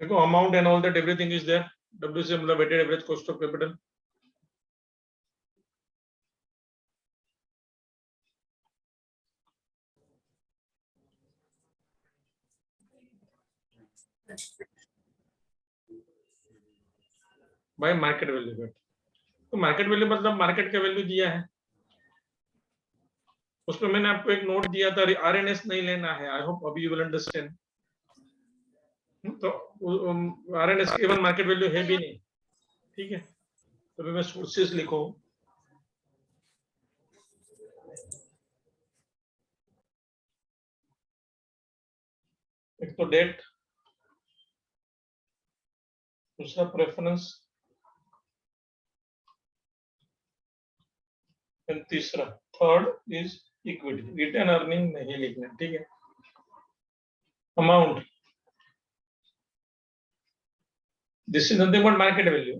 देखो amount and all that everything is there, WC मतलब weighted average cost of capital. By market value, तो market value मतलब market का value दिया है, उसमें मैंने आपको एक नोट दिया था, RNS नहीं लेना है। आई होप अभी यू विल अंडरस्टैंड। तो RNS केवल मार्केट वैल्यू है भी नहीं, ठीक है। तो मैं सोर्सेस लिखो, एक तो डेट, दूसरा प्रेफरेंस, एंड तीसरा third is equity. Return earning नहीं लिखना, ठीक है। Amount, this is nothing but market value.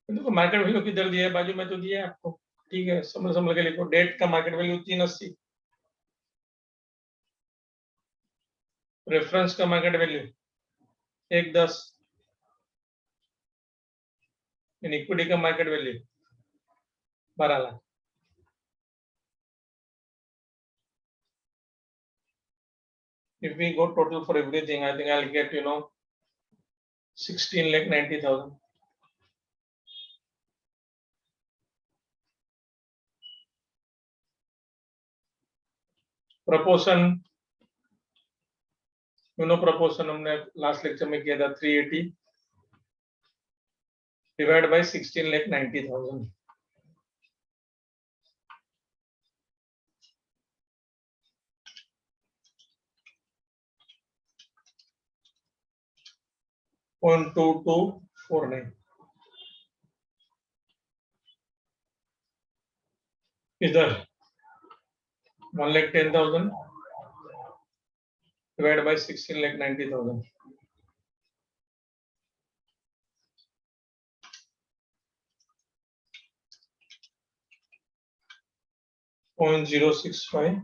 देखो मार्केट वैल्यू किधर दिया है, बाजू में तो दिया है आपको, ठीक है। समझ के लिखो, डेट का मार्केट वैल्यू 380, रेफरेंस का मार्केट वैल्यू 110, इक्विटी का market value 12 lakh. If we go total for everything, I think I'll get 16,90,000. Proportion, proportion हमने लास्ट लेक्चर में किया था, 380 डिवाइड बाय 16,90,000। .2249 इधर 1,10,000 divide by 16,90,000, 0.065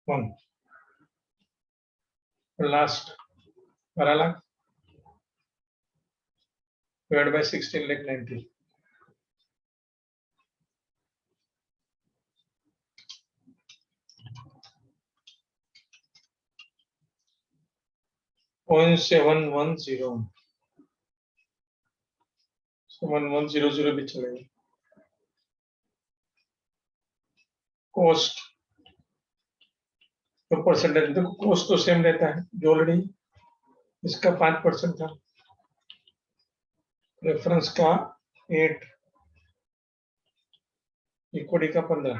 1 last 12 lakh divide by 16,90,000। .710 1100 भी चलेगा। कॉस्ट तो परसेंटेज, देखो कॉस्ट तो सेम रहता है जो ऑलरेडी इसका 5% था, रेफरेंस का 8, इक्विटी का 15,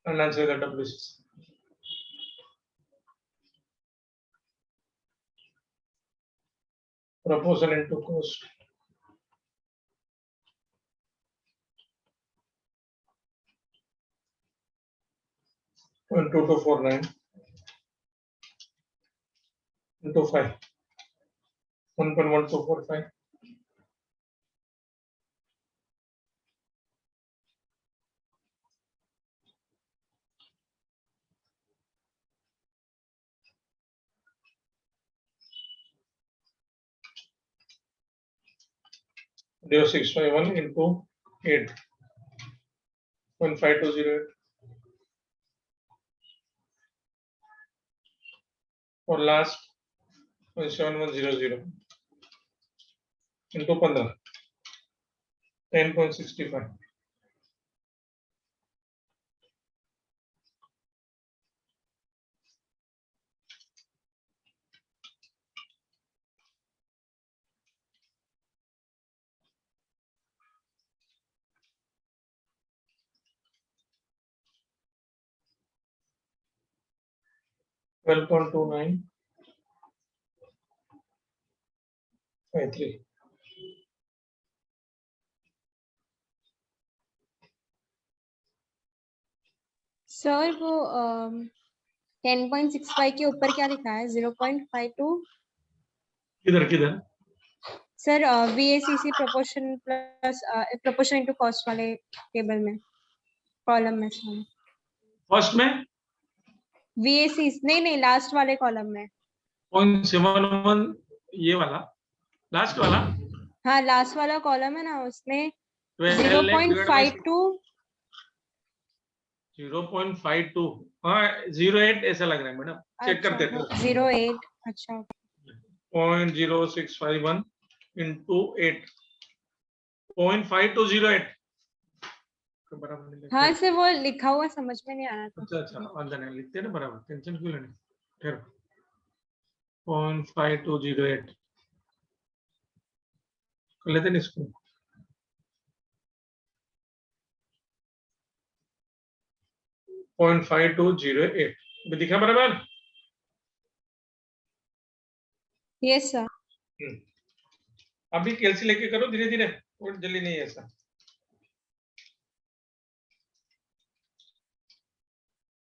and answer the WC. Proportion into cost. Point 2249 into 5. 1.1245. Zero 651 into 8. 0.5208. और लास्ट 0.7100 into 15, 10.65. $12.2953. सर वो 10.65 के ऊपर क्या लिखा है? 0.52 किधर sir VACC proportion plus proportion into cost वाले टेबल में, कॉलम में। फर्स्ट में VAC नहीं लास्ट वाले कॉलम में। 0.71 ये वाला लास्ट वाला हाँ लास्ट वाला कॉलम है ना, उसमें 12 lakh divided by 0.52 0.52 हाँ 08 ऐसा लग रहा है मैडम, चेक कर देते हैं। 08 अच्छा 0.0651 into 8 0.5208 बराबर नहीं हाँ लिखते। से वो लिखा हुआ समझ में नहीं आ रहा था। अच्छा अंदर नहीं लिखते ना बराबर, टेंशन क्यों लेनी। फिर 0.5208 कर लेते हैं इसको। 0.5208 भी दिखा बराबर। Yes sir. अभी कैलसी लेके करो धीरे धीरे, और जल्दी नहीं है ऐसा।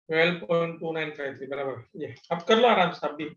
ट्वेल्व पॉइंट 2953 बराबर ये, अब कर लो आराम से आप भी।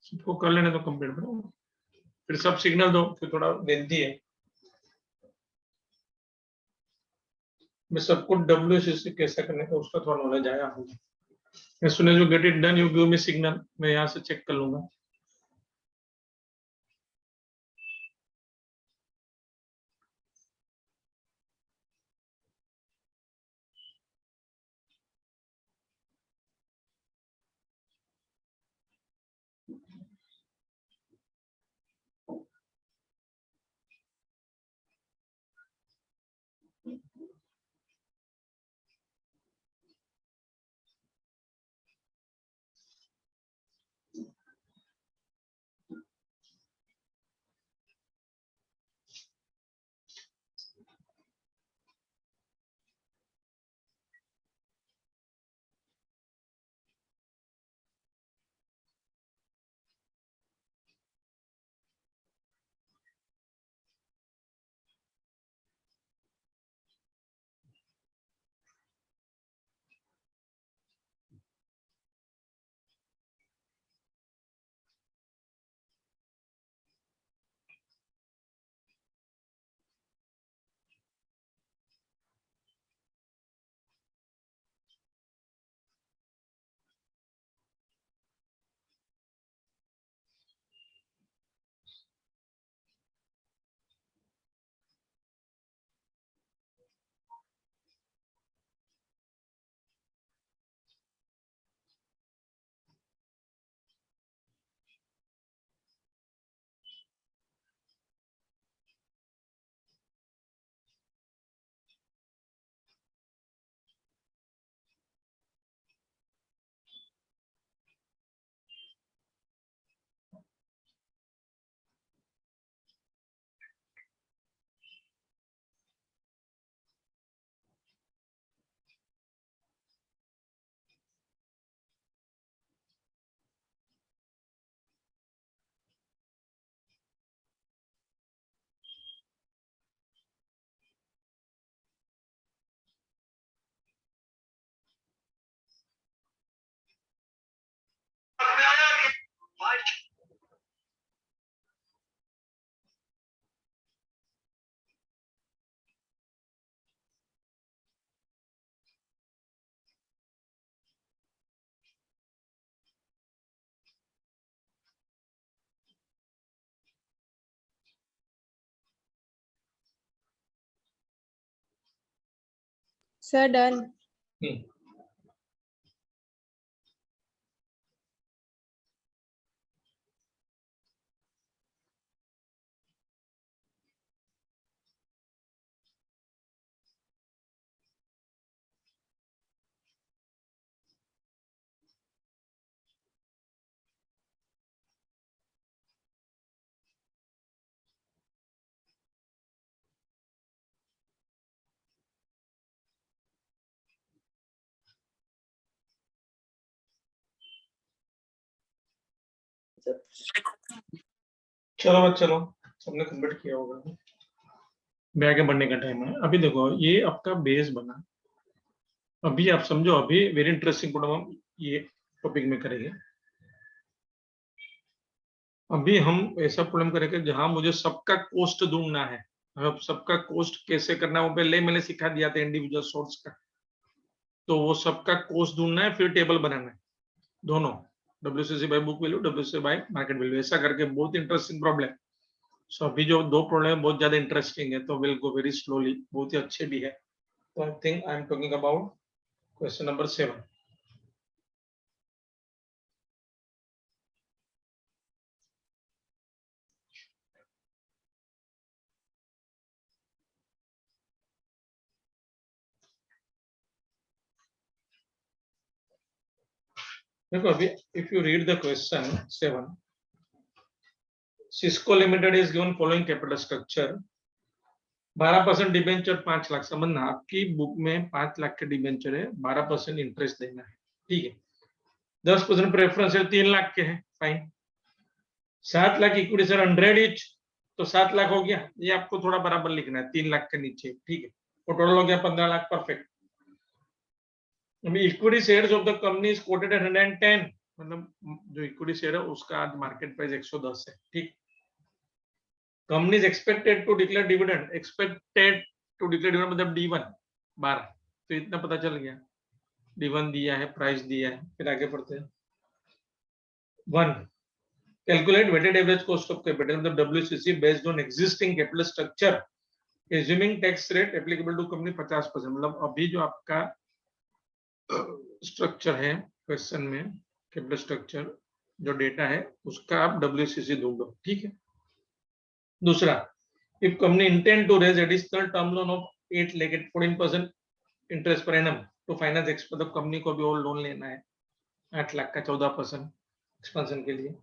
सबको कर लेने दो कंप्लीट करो, फिर सब सिग्नल दो, फिर थोड़ा लेंथी है। मैं सबको WCC कैसे करने का उसका थोड़ा नॉलेज आया होगा। as soon as you get it done you give me signal, मैं यहाँ से चेक कर लूंगा। Sir done. चलो बस चलो, सबने कंप्लीट किया होगा, मैं आगे बढ़ने का टाइम है। अभी देखो ये आपका बेस बना, अभी आप समझो, अभी वेरी इंटरेस्टिंग प्रॉब्लम हम ये टॉपिक में करेंगे। अभी हम ऐसा प्रॉब्लम करेंगे जहां मुझे सबका कॉस्ट ढूंढना है। अब सबका कॉस्ट कैसे करना है वो पहले मैंने सिखा दिया था इंडिविजुअल सोर्स का, तो वो सबका कॉस्ट ढूंढना है, फिर टेबल बनाना है दोनों, WCC by book value, WCC by market value, ऐसा करके। बहुत इंटरेस्टिंग प्रॉब्लम। सो अभी जो दो प्रॉब्लम बहुत ज्यादा इंटरेस्टिंग है, तो विल गो वेरी स्लोली, बहुत ही अच्छे भी है। तो I think I am talking about question number 7। देखो अभी if you read the question 7, Cisco limited is given following capital structure, 12% debenture 5 lakh. समझना, आपकी बुक में 5 लाख के डिबेंचर है, 12% इंटरेस्ट देना है, ठीक है। 10% प्रेफरेंस है, 3 लाख के है, fine. 7 lakh equity sir 100 etch, तो 7 लाख हो गया। ये आपको थोड़ा बराबर लिखना है 3 लाख के नीचे, ठीक है। तो टोटल हो गया 15 लाख, परफेक्ट। अभी equity shares of the company is quoted at 110, मतलब जो इक्विटी शेयर है उसका आज मार्केट प्राइस 110 है, ठीक। Company is expected to declare dividend, expected to declare dividend मतलब D1 12, तो इतना पता चल गया। D1 दिया है, प्राइस दिया है, फिर आगे पढ़ते हैं। 1, calculate weighted average cost of capital मतलब WCC based on existing capital structure, assuming tax rate applicable to company 50%। मतलब अभी जो आपका स्ट्रक्चर है क्वेश्चन में, कैपिटल स्ट्रक्चर जो डेटा है उसका आप WCC ढूंढो, ठीक है। दूसरा, if company intend to raise additional term loan of 8 lakh at 14% interest per annum to finance, मतलब कंपनी को भी और लोन लेना है 8 लाख का 14% एक्सपेंशन के लिए।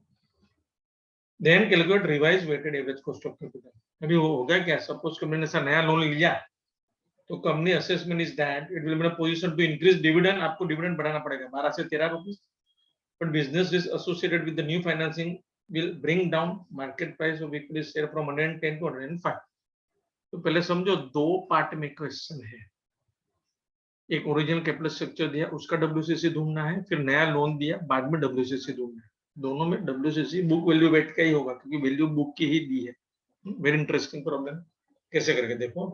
Then calculate revise weighted average cost of capital. अभी वो होगा क्या, सपोज कंपनी ने ऐसा नया लोन लिया, तो company assessment is that it will be in a position to increase dividend, आपको डिविडेंड बढ़ाना पड़ेगा 12 से 13 rupees, but business is associated with the new financing will bring down market price of equity share from 110 to 105। तो पहले समझो दो part में question है, एक ओरिजिनल कैपिटल स्ट्रक्चर दिया उसका WCC ढूंढना है, फिर नया लोन दिया बाद में WCC ढूंढना है। दोनों में WCC बुक वैल्यू वेट का ही होगा क्योंकि वैल्यू बुक की ही दी है। वेरी इंटरेस्टिंग प्रॉब्लम, कैसे करके देखो।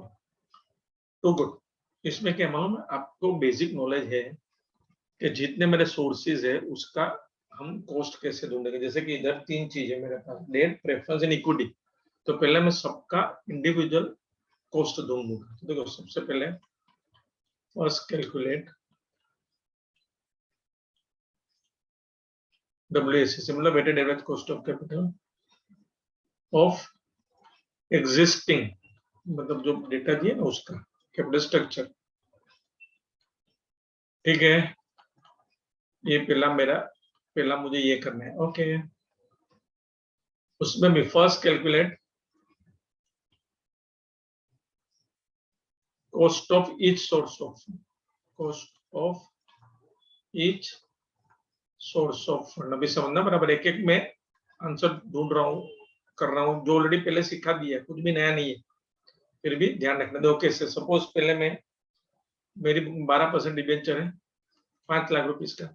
तो गुड, इसमें क्या मालूम है आपको, बेसिक नॉलेज है कि जितने मेरे सोर्सेज है उसका हम कॉस्ट कैसे ढूंढेंगे। जैसे कि इधर 3 चीजें मेरे पास, डेट, प्रेफरेंस एंड इक्विटी, तो पहले मैं सबका इंडिविजुअल कॉस्ट ढूंढूंगा। तो देखो सबसे पहले फर्स्ट कैलकुलेट WACC मतलब weighted average cost of capital of existing, मतलब जो डेटा दिया ना उसका कैपिटल स्ट्रक्चर, ठीक है। ये पहला मुझे ये करना है, ओके। उसमें भी first calculate cost of each source of fund। अभी समझना बराबर, एक एक में आंसर ढूंढ रहा हूँ, कर रहा हूँ, जो ऑलरेडी पहले सिखा दिया, कुछ भी नया नहीं है, फिर भी ध्यान रखना। दो कैसे, सपोज पहले मैं, मेरी 12% डिबेंचर है 5 लाख रुपीस का,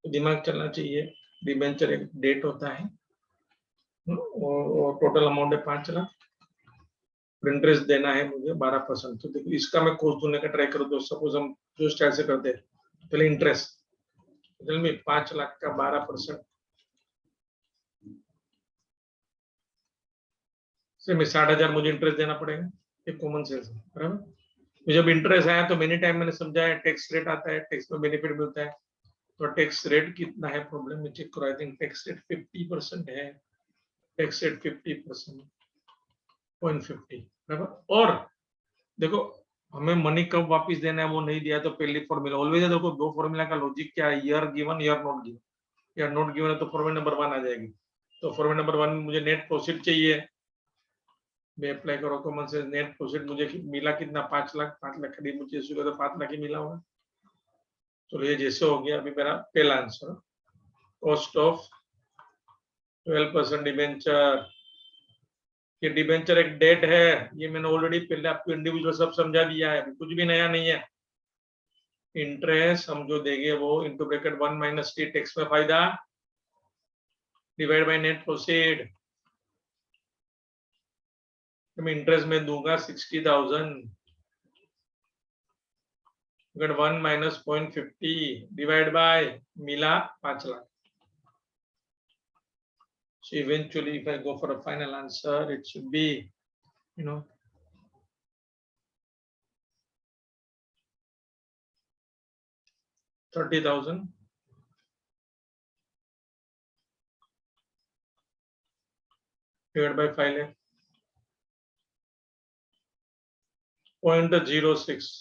तो दिमाग चलना चाहिए, डिबेंचर एक डेट होता है और टोटल अमाउंट है 5 लाख, इंटरेस्ट देना है मुझे 12%। तो देखो इसका मैं कॉस्ट ढूंढने का ट्राई करूँ, तो सपोज हम जो स्टाइल से करते हैं, पहले इंटरेस्ट में 5 लाख का 12% से मैं 60,000 मुझे इंटरेस्ट देना पड़ेगा, एक कॉमन सेंस है, बराबर। जब इंटरेस्ट आया तो मेनी टाइम मैंने समझाया, टैक्स रेट आता है, टैक्स में बेनिफिट मिलता है, तो टैक्स रेट कितना है प्रॉब्लम में चेक करो। आई थिंक टैक्स रेट 50% है, टैक्स रेट 50%, 0.50 बराबर। और देखो हमें मनी कब वापस देना है वो नहीं दिया तो पहली फॉर्मूला ऑलवेज है। देखो दो फॉर्मूला का लॉजिक क्या है, year given, year not given. Year not given है तो फॉर्मूला नंबर 1 आ जाएगी। तो फॉर्मूला नंबर 1 में मुझे नेट प्रॉफिट चाहिए, मैं अप्लाई करो कॉमन सेंस। नेट प्रॉफिट मुझे मिला कितना, 5 लाख। 5 लाख खरीद मुझे इसको तो 5 लाख ही मिला होगा। तो ये जैसे हो गया अभी मेरा पहला आंसर, कॉस्ट ऑफ 12% डिबेंचर। ये डिबेंचर एक डेट है, ये मैंने ऑलरेडी पहले आपको इंडिविजुअल सब समझा दिया है, कुछ भी नया नहीं है। इंटरेस्ट हम जो देंगे वो into bracket 1 minus T, tax में फायदा, डिवाइड बाय नेट प्रोसीड। मैं इंटरेस्ट में दूंगा 60,000, अगर 1 माइनस 0.50 डिवाइड बाय मिला 5 lakh. So eventually if I go for a final answer it should be, you know, 30,000 divided by 5 lakh, 0.06,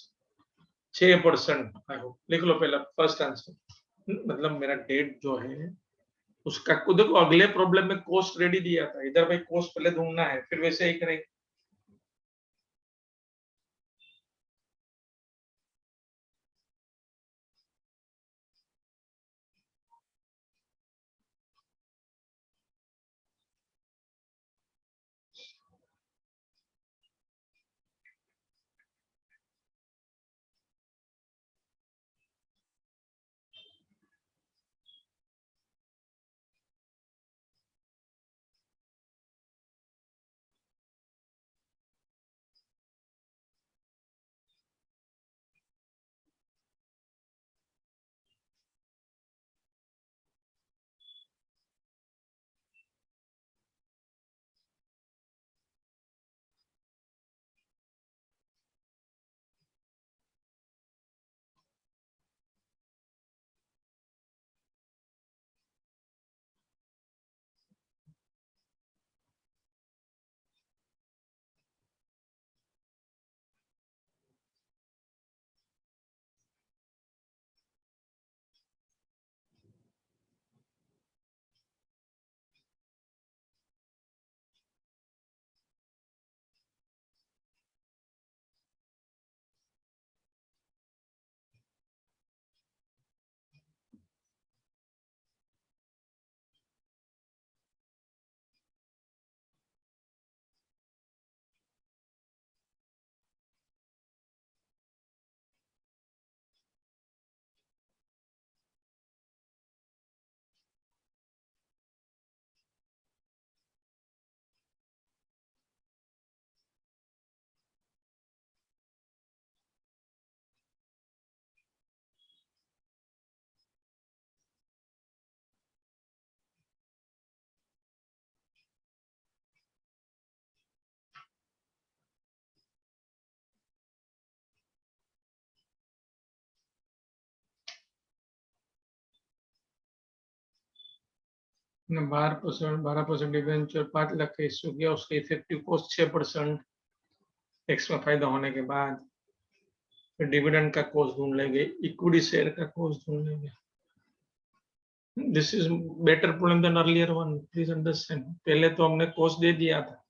6%। I hope लिख लो पहला first answer. मतलब मेरा डेट जो है उसका को देखो, अगले प्रॉब्लम में कॉस्ट रेडी दिया था, इधर भाई कॉस्ट पहले ढूंढना है, फिर वैसे ही करेंगे। ना 12% डिवेंचर 5 लाख का इश्यू किया, उसका इफेक्टिव कॉस्ट 6%, टैक्स में फायदा होने के बाद फिर डिविडेंड का कॉस्ट ढूंढ लेंगे, इक्विटी शेयर का कॉस्ट ढूंढ लेंगे। This is better problem than earlier one, please understand. पहले तो हमने कॉस्ट दे दिया था,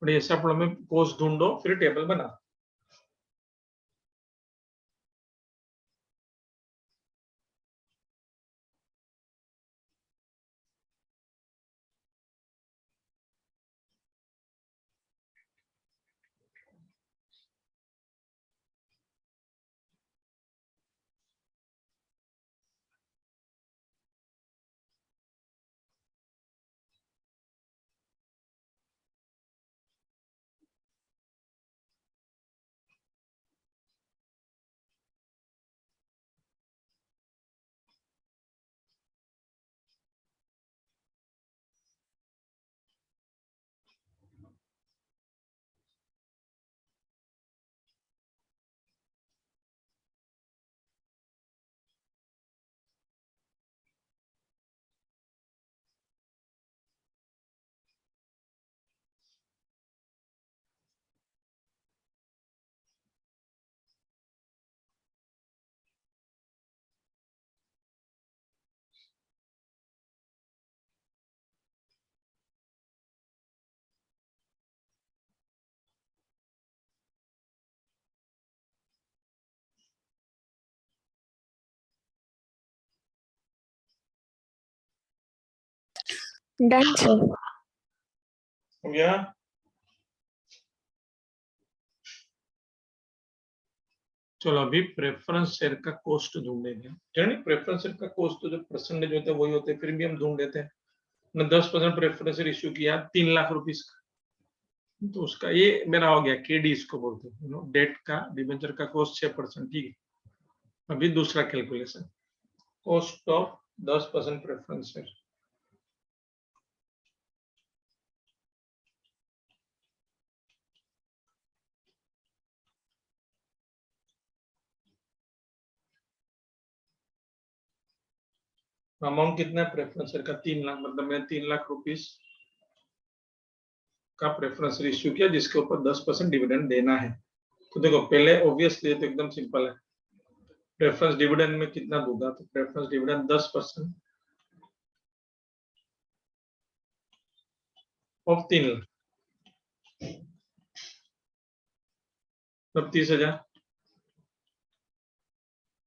और ऐसा प्रॉब्लम में कॉस्ट ढूंढो फिर टेबल बना। Done sir. हो गया? चलो अभी प्रेफरेंस शेयर का कॉस्ट ढूंढेंगे। नहीं, प्रेफरेंस शेयर का कॉस्ट तो जो परसेंटेज होते हैं वही होते हैं, फिर भी हम ढूंढ लेते हैं ना। 10% प्रेफरेंस शेयर इश्यू किया 3,00,000 रुपीज का, तो उसका ये मेरा हो गया केडी, इसको बोलते हैं डेट का डिबेंचर का कॉस्ट 6%। ठीक है, अभी दूसरा calculation, cost of 10% preference share. Amount कितना है प्रेफरेंस शेयर का? 3,00,000, मतलब मैंने 3,00,000 रुपीज का प्रेफरेंस शेयर इश्यू किया जिसके ऊपर 10% डिविडेंड देना है। तो देखो पहले ऑब्वियसली तो एकदम सिंपल है, प्रेफरेंस डिविडेंड में कितना दूंगा, तो प्रेफरेंस डिविडेंड 10% ऑफ 3,00,000, मतलब 30,000।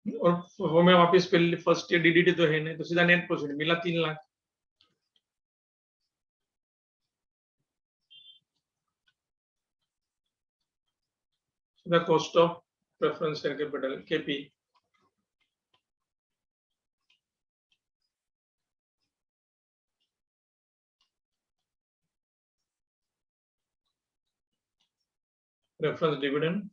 और वो मैं वापस पहले फर्स्ट ईयर डीडीटी तो है नहीं, तो सीधा नेट प्रॉफिट मिला 3,00,000। सीधा cost of preference share capital KP, preference dividend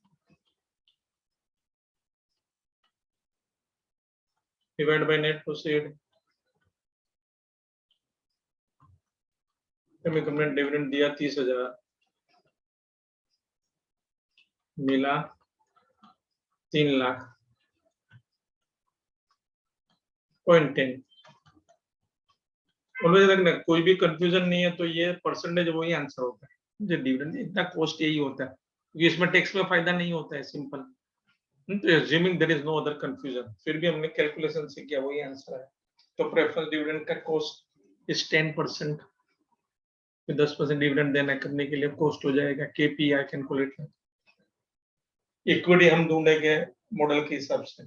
divide by net proceed. हमने डिविडेंड दिया 30,000, मिला 3,00,000.10। ऑलवेज रखना, कोई भी कंफ्यूजन नहीं है तो ये परसेंटेज वही आंसर होता है। जो डिविडेंड इतना कॉस्ट यही होता है, क्योंकि इसमें टैक्स में फायदा नहीं होता है, सिंपल। तो assuming there is no other confusion, फिर भी हमने कैलकुलेशन से किया, वही आंसर है। तो प्रेफरेंस डिविडेंड का कॉस्ट इज 10%, 10% डिविडेंड देना करने के लिए कॉस्ट हो जाएगा केपीआई कैलकुलेट। इक्विटी हम ढूंढेंगे मॉडल के हिसाब से।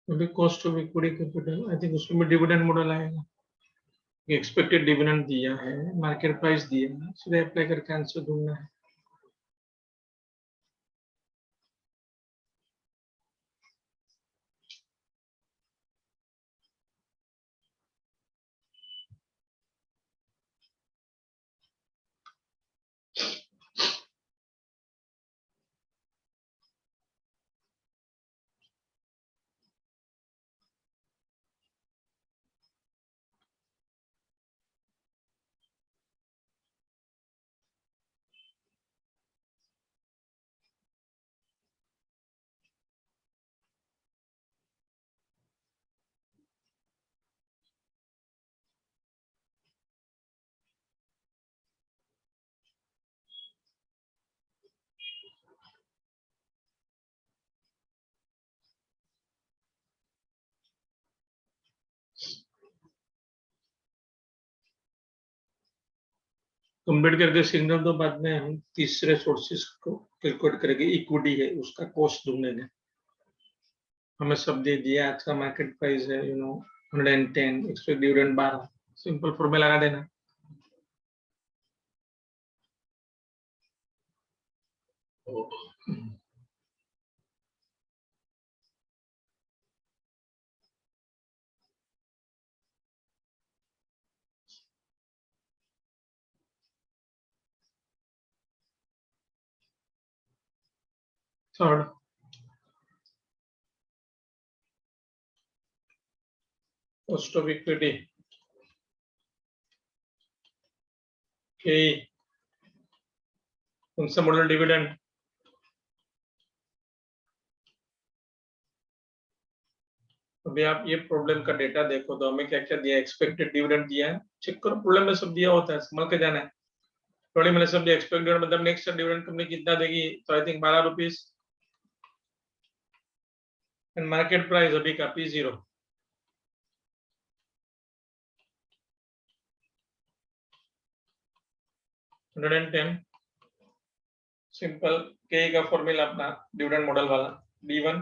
अभी cost of equity capital, I think उसमें डिविडेंड मॉडल आएगा। एक्सपेक्टेड डिविडेंड दिया है, मार्केट प्राइस दिया है, सीधे अप्लाई करके आंसर ढूंढना है। कंप्लीट करके सिग्नल तो बाद में हम तीसरे सोर्सेस को कैलकुलेट करेंगे, इक्विटी है उसका कॉस्ट ढूंढेंगे। हमें सब दे दिया, आज का मार्केट प्राइस है 110, एक्सपेक्ट डिविडेंड 12, सिंपल फॉर्मूला लगा देना। थर्ड, कॉस्ट ऑफ इक्विटी के कौन सा मॉडल डिविडेंड, अभी आप ये प्रॉब्लम का डेटा देखो तो हमें क्या क्या दिया, एक्सपेक्टेड डिविडेंड दिया है, चेक करो, प्रॉब्लम में सब दिया होता है, समझ के जाना है। थोड़ी मैंने सब दिया, एक्सपेक्टेड मतलब नेक्स्ट डिविडेंड कंपनी कितना देगी, तो I think 12 rupees, and market price अभी का P0 110, सिंपल के का फॉर्मूला अपना डिविडेंड मॉडल वाला D1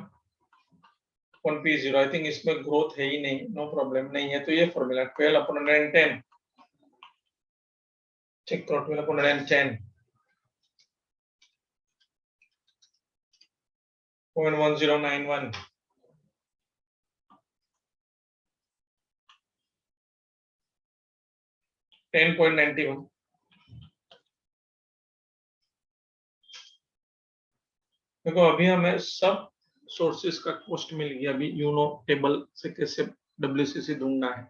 on P0, I think इसमें ग्रोथ है ही नहीं, नो प्रॉब्लम नहीं है, तो ये फॉर्मूला 12 upon 110, चेक करो 12 upon 110 0.1091, 10.91। देखो अभी हमें सब सोर्सेस का कॉस्ट मिल गया, अभी यूनो टेबल से कैसे WCC ढूंढना है,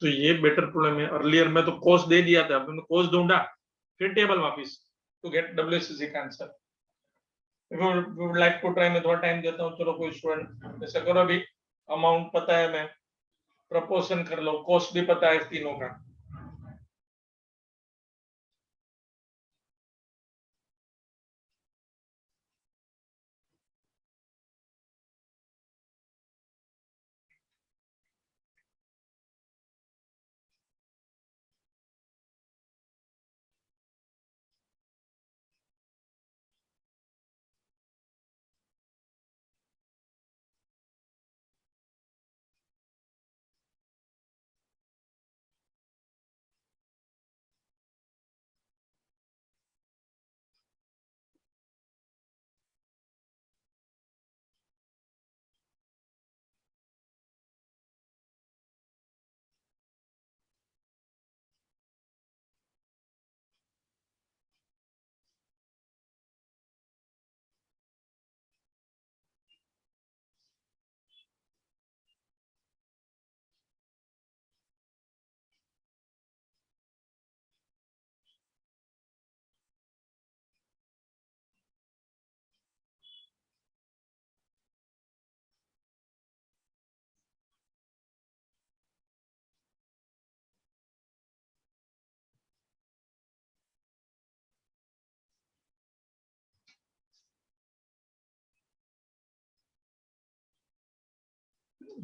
तो ये बेटर प्रॉब्लम है। अर्लियर में तो कॉस्ट दे दिया था, हमने कॉस्ट ढूंढा फिर टेबल वापस टू गेट WCC का answer. Would like to try, मैं थोड़ा टाइम देता हूँ, चलो कोई स्टूडेंट ऐसा करो, अभी अमाउंट पता है, मैं प्रपोर्शन कर लो, कॉस्ट भी पता है तीनों का,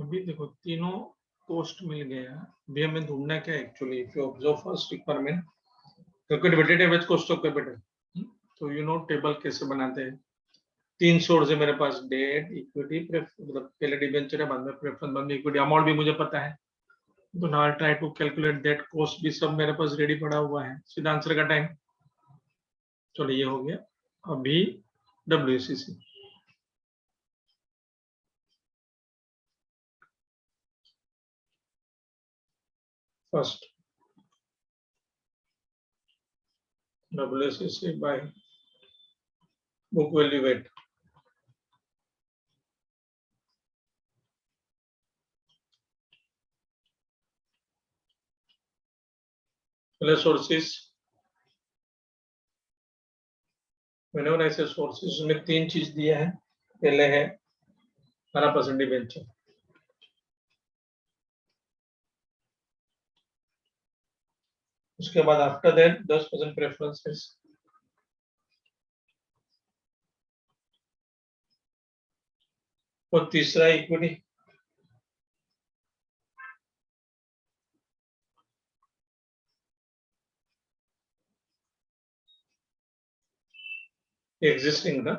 अभी देखो तीनों कॉस्ट मिल गया, अभी हमें ढूंढना क्या actually, if you observe first requirement calculate weighted average cost of capital, तो टेबल कैसे बनाते हैं, तीन सोर्स है मेरे पास, डेट, इक्विटी, मतलब पहले डिबेंचर है, बाद में प्रेफरेंस, बाद में इक्विटी, अमाउंट भी मुझे पता है, तो now try to calculate that cost, भी सब मेरे पास रेडी पड़ा हुआ है, सीधा आंसर का टाइम। चलो ये हो गया, अभी WCC first, WCC by book value weight, पहले sources, whenever I say sources में तीन चीज दिया है, पहले है 12% डिबेंचर, उसके बाद आफ्टर दैट 10% प्रेफरेंसेस, और तीसरा इक्विटी, existing था.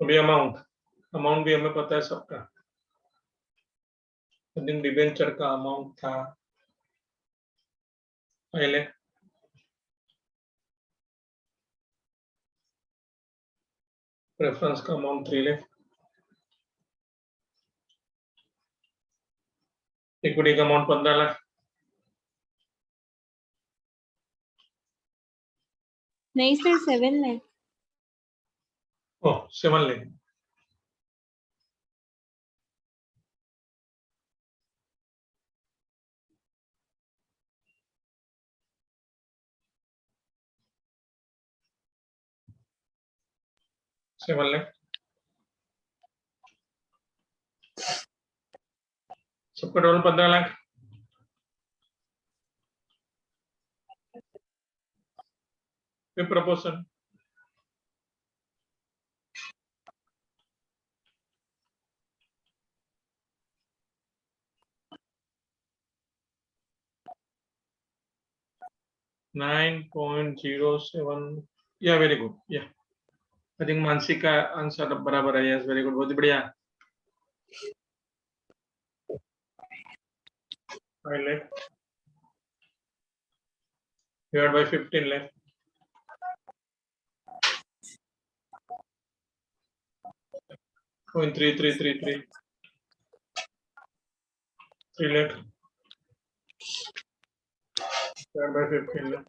अभी अमाउंट भी हमें पता है सबका. डिबेंचर का अमाउंट था पहले. प्रेफरेंस का अमाउंट 3 लाख. इक्विटी का अमाउंट 15 लाख. नहीं सर 7 लाख. ओह 7 लाख. सेवन लाख. सबका टोटल 15 लाख. फिर प्रपोजल 9.07. या वेरी गुड. या आई थिंक मानसी का आंसर बराबर है. Yes very good. बहुत बढ़िया. 5 lakh divided by 15 lakh. 0.3333. 3 lakh divided by 15 lakh.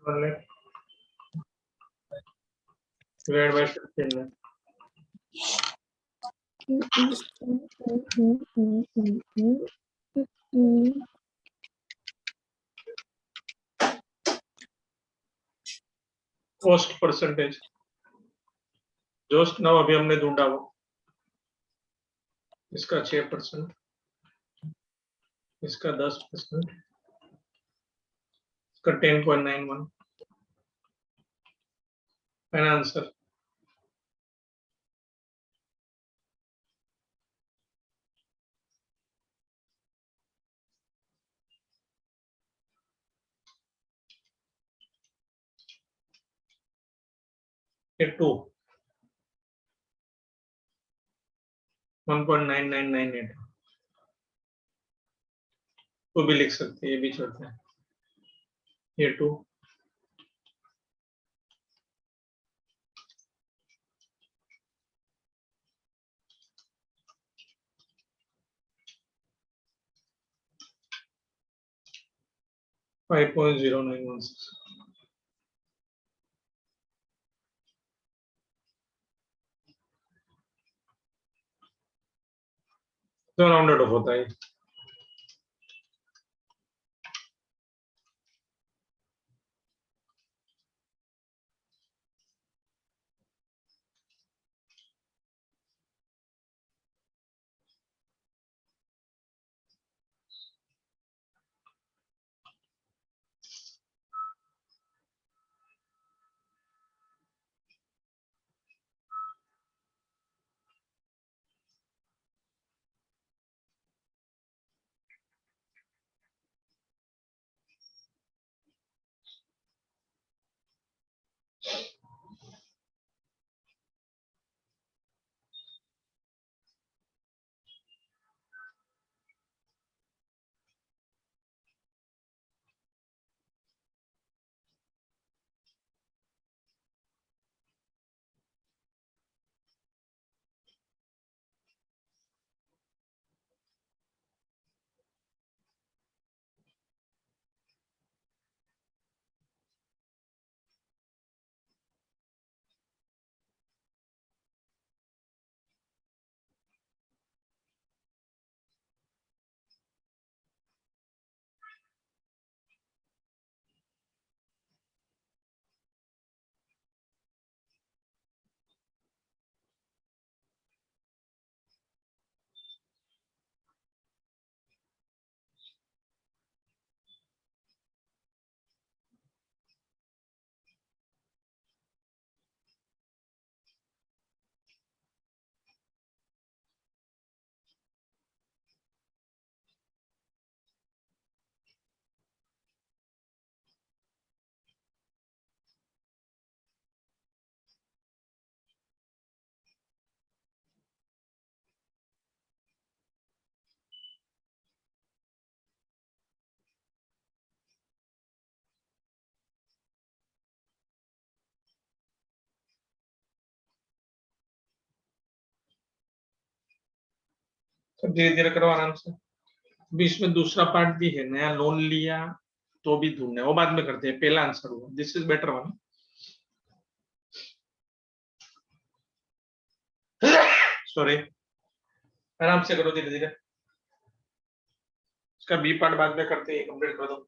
One lakh divided by 15 lakh. Cost percentage. Jost now अभी हमने ढूंढा वो. इसका 6%, इसका 10%, इसका 10.91. Final answer. ये 1.9998. तो भी लिख सकते हैं. ये भी छोड़ते हैं. ये 2. $5.0916. तो राउंडेड ऑफ होता है. सब धीरे धीरे करो आराम से। बीच में दूसरा पार्ट भी है, नया लोन लिया तो भी ढूंढना है, वो बाद में करते हैं, पहला आंसर हुआ, this is better one. Sorry, आराम से करो धीरे धीरे, इसका बी पार्ट बाद में करते हैं, कंप्लीट कर दो।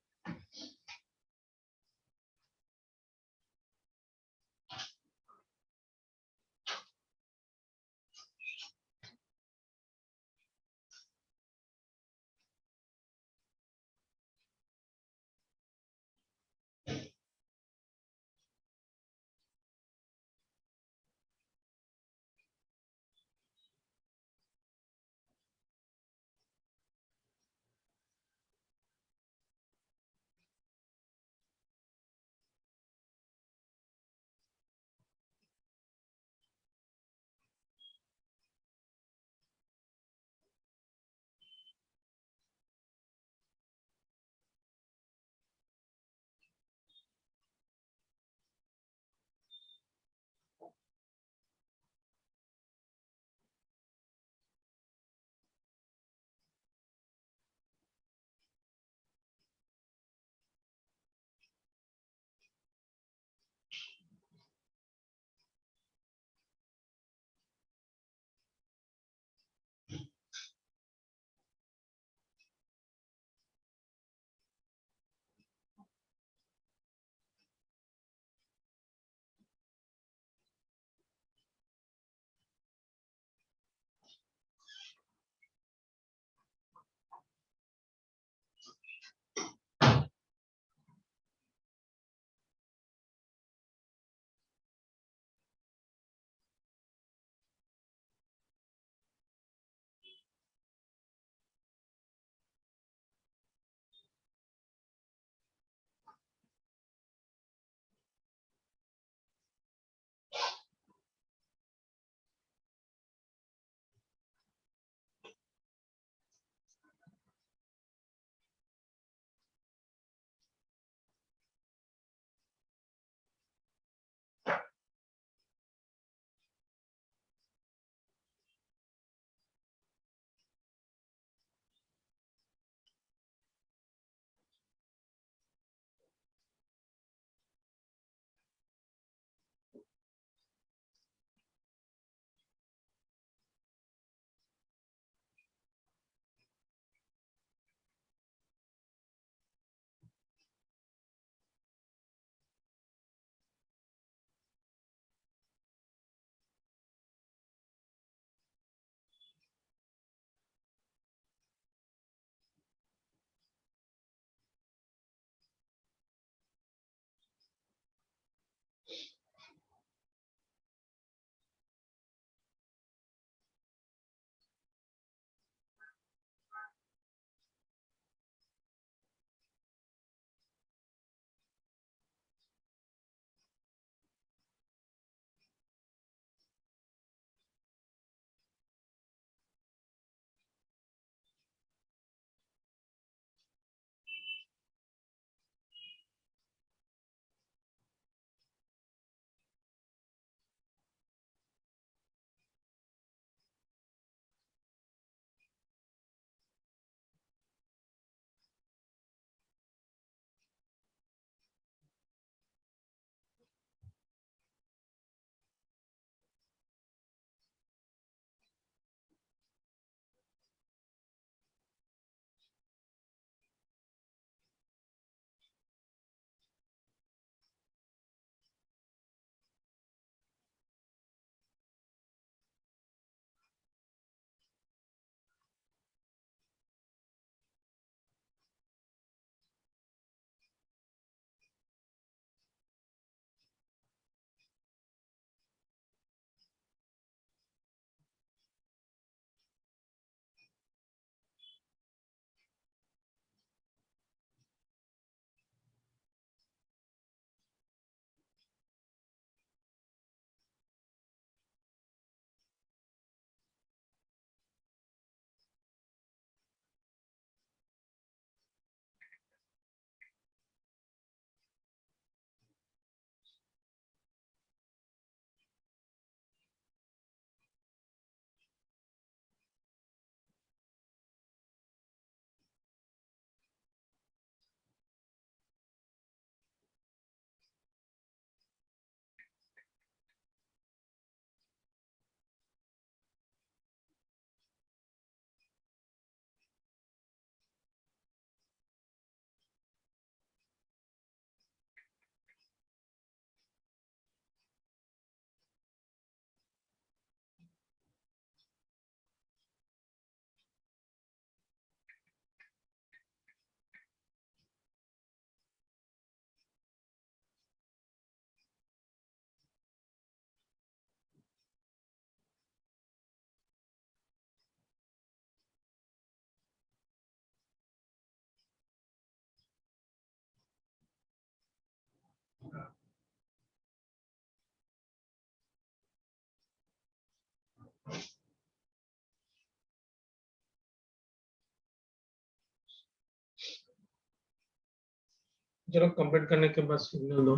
चलो कंप्लीट करने के बाद सिग्नल दो।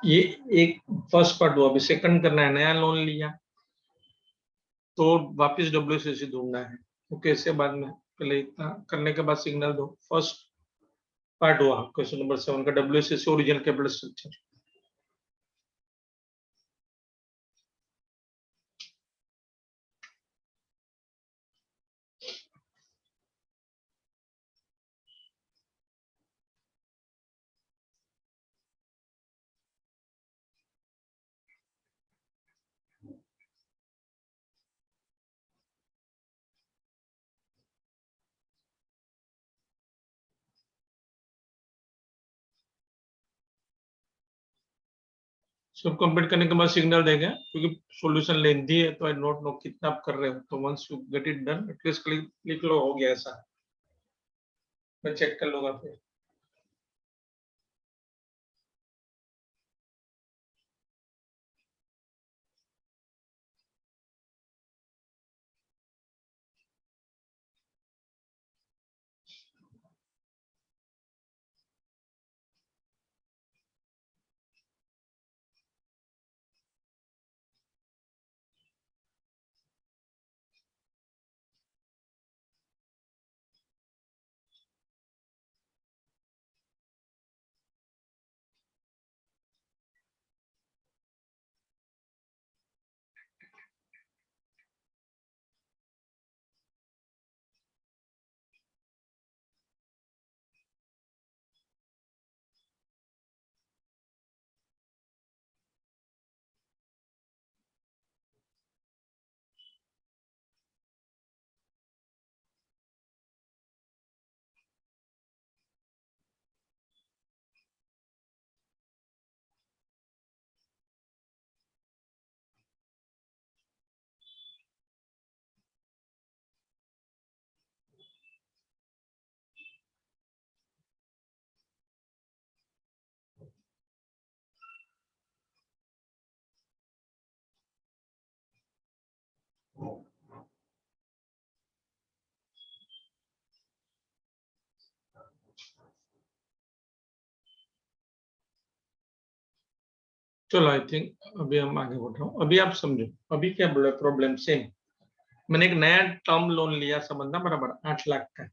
ये एक फर्स्ट पार्ट हुआ, अभी सेकंड करना है। नया लोन लिया तो वापस WCC ढूंढना है, तो कैसे बाद में, पहले इतना करने के बाद सिग्नल दो। फर्स्ट पार्ट हुआ क्वेश्चन नंबर 7 का, WCC ओरिजिनल कैपिटल स्ट्रक्चर। सब कंप्लीट करने के बाद सिग्नल देंगे, क्योंकि सॉल्यूशन लेंथी है तो आई डोंट नो कितना आप कर रहे हो। तो once you get it done at least click लो, हो गया ऐसा, मैं चेक कर लूंगा फिर। चलो आई थिंक अभी हम आगे बढ़ रहा हूँ। अभी आप समझो, अभी क्या बोला, प्रॉब्लम सेम। मैंने एक नया टर्म लोन लिया समझना, बराबर 8 लाख का,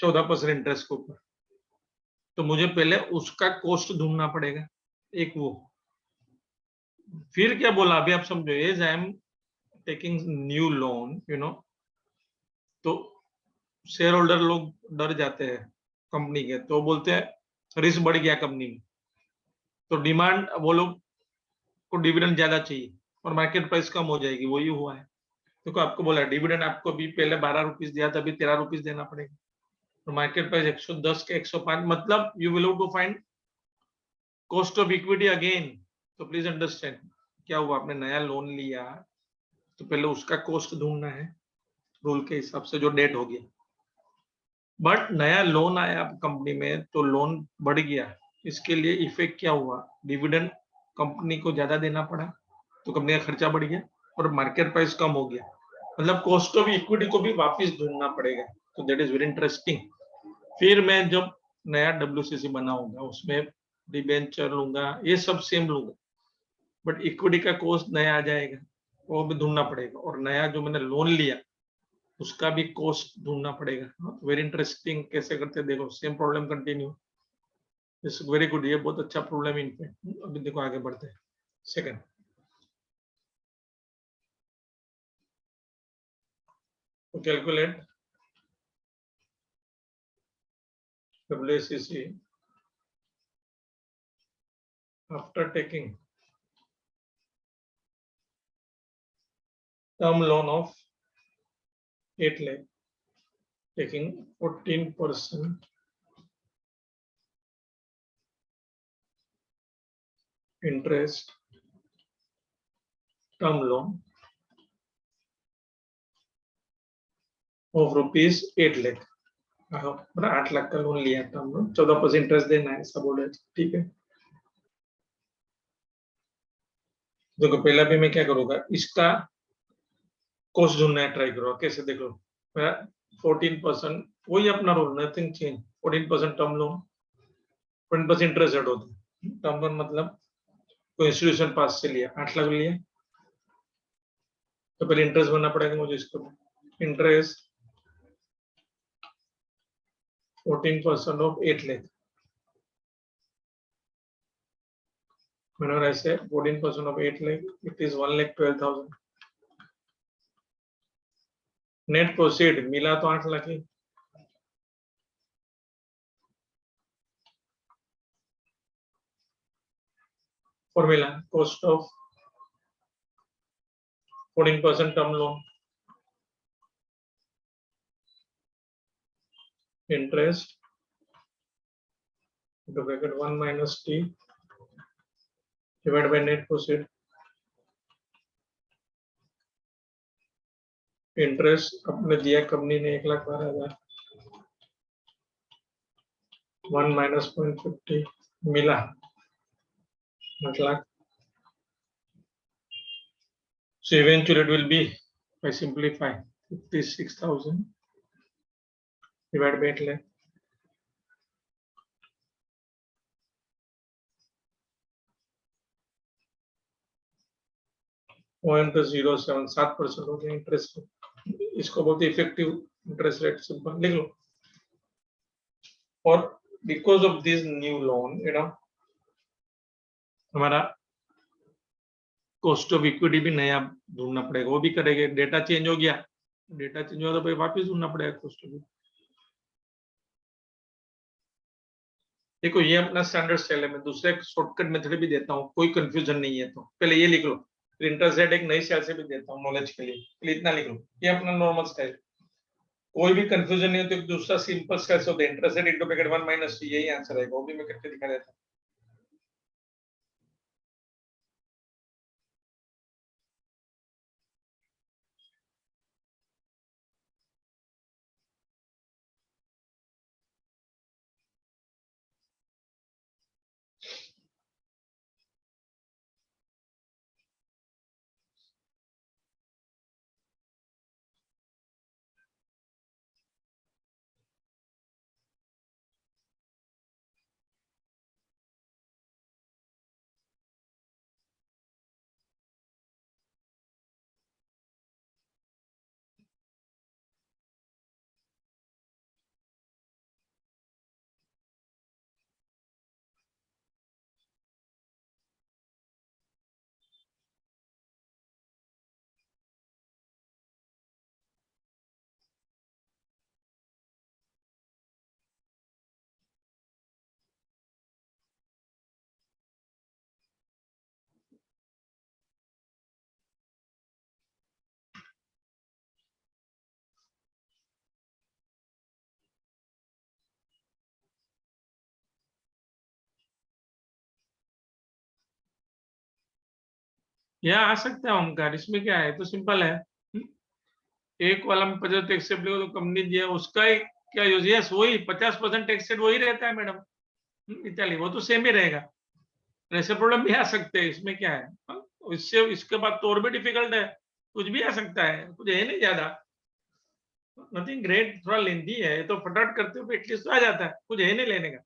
14% इंटरेस्ट के ऊपर। तो मुझे पहले उसका कॉस्ट ढूंढना पड़ेगा, एक वो। फिर क्या बोला अभी आप समझो, as I am taking new loan, तो शेयर होल्डर लोग डर जाते हैं कंपनी के, तो बोलते हैं रिस्क बढ़ गया कंपनी में, तो डिमांड, वो लोग को डिविडेंड ज्यादा चाहिए और मार्केट प्राइस कम हो जाएगी। वही हुआ है। देखो आपको बोला डिविडेंड आपको भी पहले 12 रुपीज दिया था, अभी 13 रुपीज देना पड़ेगा। तो मार्केट प्राइस 110 के 105, मतलब you will have to find cost of equity again. तो प्लीज अंडरस्टैंड, क्या हुआ, आपने नया लोन लिया तो पहले उसका कॉस्ट ढूंढना है रूल के हिसाब से, जो डेट हो गया। बट नया लोन आया कंपनी में तो लोन बढ़ गया, इसके लिए इफेक्ट क्या हुआ, डिविडेंड कंपनी को ज्यादा देना पड़ा, तो कंपनी का खर्चा बढ़ गया और मार्केट प्राइस कम हो गया। मतलब कॉस्ट ऑफ इक्विटी को भी वापस ढूंढना पड़ेगा। तो दैट इज वेरी इंटरेस्टिंग। फिर मैं जब नया WCC बनाऊंगा उसमें डिबेंचर लूंगा, ये सब सेम लूंगा, बट इक्विटी का कॉस्ट नया आ जाएगा, वो भी ढूंढना पड़ेगा। और नया जो मैंने लोन लिया उसका भी कॉस्ट ढूंढना पड़ेगा। वेरी इंटरेस्टिंग, कैसे करते देखो, same problem continue. It's very good, ये बहुत अच्छा प्रॉब्लम इनफैक्ट। अभी देखो आगे बढ़ते हैं। Second, to calculate WCC after taking term loan of 8 lakh, taking 14% interest term loan of rupees 8 lakh। 8 lakh का लोन लिया था हम लोग, 14% इंटरेस्ट देना है, सब बोले ठीक है। देखो पहला भी मैं क्या करूंगा, इसका कोस्ट ढूंढना है, ट्राई करो कैसे, देख लो 14%, वही अपना role, nothing change. 14% term loan, 20% interest rate होता है। टर्म लोन मतलब कोई इंस्टीट्यूशन पास से लिया, 8 लाख लिया तो पहले इंटरेस्ट भरना पड़ेगा मुझे इसको। Interest 14% of 8 lakh, whenever I say 14% of 8 lakh, it is 1,12,000। Net proceed मिला तो 8 लाख ही। Formula cost of 14% term loan, interest into bracket 1 minus t divided by net proceed। Interest अपने दिया कंपनी ने 1,12,000, 1 minus 0.50 मिला 8 lakh. So eventually it will be, if I simplify, 56,000 divided by 8 lakh। .07 7% हो गया interest. इसको बोलते इफेक्टिव इंटरेस्ट रेट, सिंपल लिख लो। और because of this new loan, हमारा कॉस्ट ऑफ इक्विटी भी नया ढूंढना पड़ेगा, वो भी करेंगे। डेटा चेंज हो गया, डेटा चेंज हुआ तो भाई वापस ढूंढना पड़ेगा कॉस्ट ऑफ। देखो ये अपना स्टैंडर्ड स्टाइल है, मैं दूसरे शॉर्टकट मेथड भी देता हूँ, कोई कंफ्यूजन नहीं है तो पहले ये लिख लो। इंटरेस्ट रेट एक नई स्टाइल से भी देता हूँ नॉलेज के लिए, पहले इतना लिख लो, ये अपना नॉर्मल स्टाइल। कोई भी कंफ्यूजन नहीं हो तो एक दूसरा सिंपल स्टाइल से होता है, interest rate into bracket 1 minus T, यही आंसर आएगा, वो भी मैं करके दिखा देता हूँ। यहाँ आ सकता है ओमकार, इसमें क्या है, तो सिंपल है। एक वाला में 50 टैक्स सेट तो कंपनी दिया उसका ही क्या यूज, यस वही 50% टैक्स सेट वही रहता है मैडम इताली, वो तो सेम ही रहेगा। ऐसे प्रॉब्लम भी आ सकते हैं, इसमें क्या है। इससे इसके बाद तो और भी डिफिकल्ट है, कुछ भी आ सकता है, कुछ है नहीं ज्यादा, नथिंग ग्रेट, थोड़ा लेंदी है तो फटाफट करते हो एटलीस्ट तो आ जाता है, कुछ है नहीं लेने का।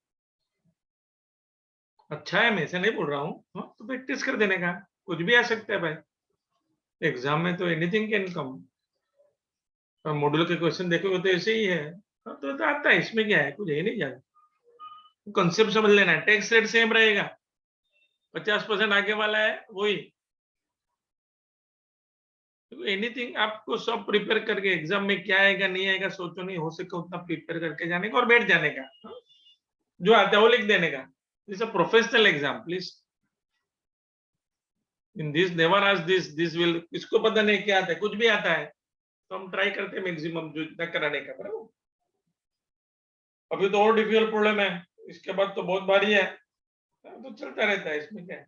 अच्छा है, मैं ऐसे नहीं बोल रहा हूँ, तो प्रैक्टिस कर देने का, कुछ भी आ सकता है भाई, एग्जाम में तो एनीथिंग कैन कम। मॉड्यूल के क्वेश्चन देखोगे तो ऐसे ही है, तो आता है, इसमें क्या है, कुछ है नहीं ज्यादा। कंसेप्ट समझ लेना है, टैक्स रेट सेम रहेगा, 50% आगे वाला है वही। एनीथिंग आपको सब प्रिपेयर करके एग्जाम में क्या आएगा नहीं आएगा सोचो नहीं, हो सके उतना प्रिपेयर करके जाने का और बैठ जाने का, जो आता है वो लिख देने का। This a professional exam please, in this never आज दिस विल, इसको पता नहीं क्या आता है, कुछ भी आता है तो हम ट्राई करते हैं मैक्सिमम जो इतना कराने का, बराबर। अभी तो और डिफिकल्ट प्रॉब्लम है, इसके बाद तो बहुत भारी है, तो चलता रहता है, इसमें क्या है।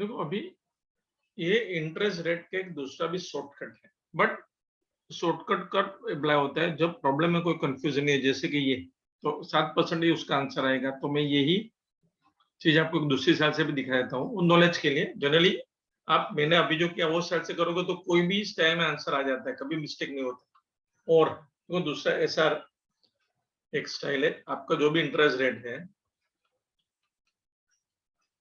देखो अभी ये इंटरेस्ट रेट का एक दूसरा भी शॉर्टकट है, बट शॉर्टकट का अप्लाई होता है जब प्रॉब्लम में कोई कंफ्यूजन नहीं है, जैसे कि ये तो 7% ही उसका आंसर आएगा। तो मैं यही चीज आपको दूसरी साइड से भी दिखा देता हूँ नॉलेज के लिए। जनरली आप मैंने अभी जो किया वो साइड से करोगे तो कोई भी स्टाइल में आंसर आ जाता है, कभी मिस्टेक नहीं होता। और तो दूसरा ऐसा एक स्टाइल है, आपका जो भी इंटरेस्ट रेट है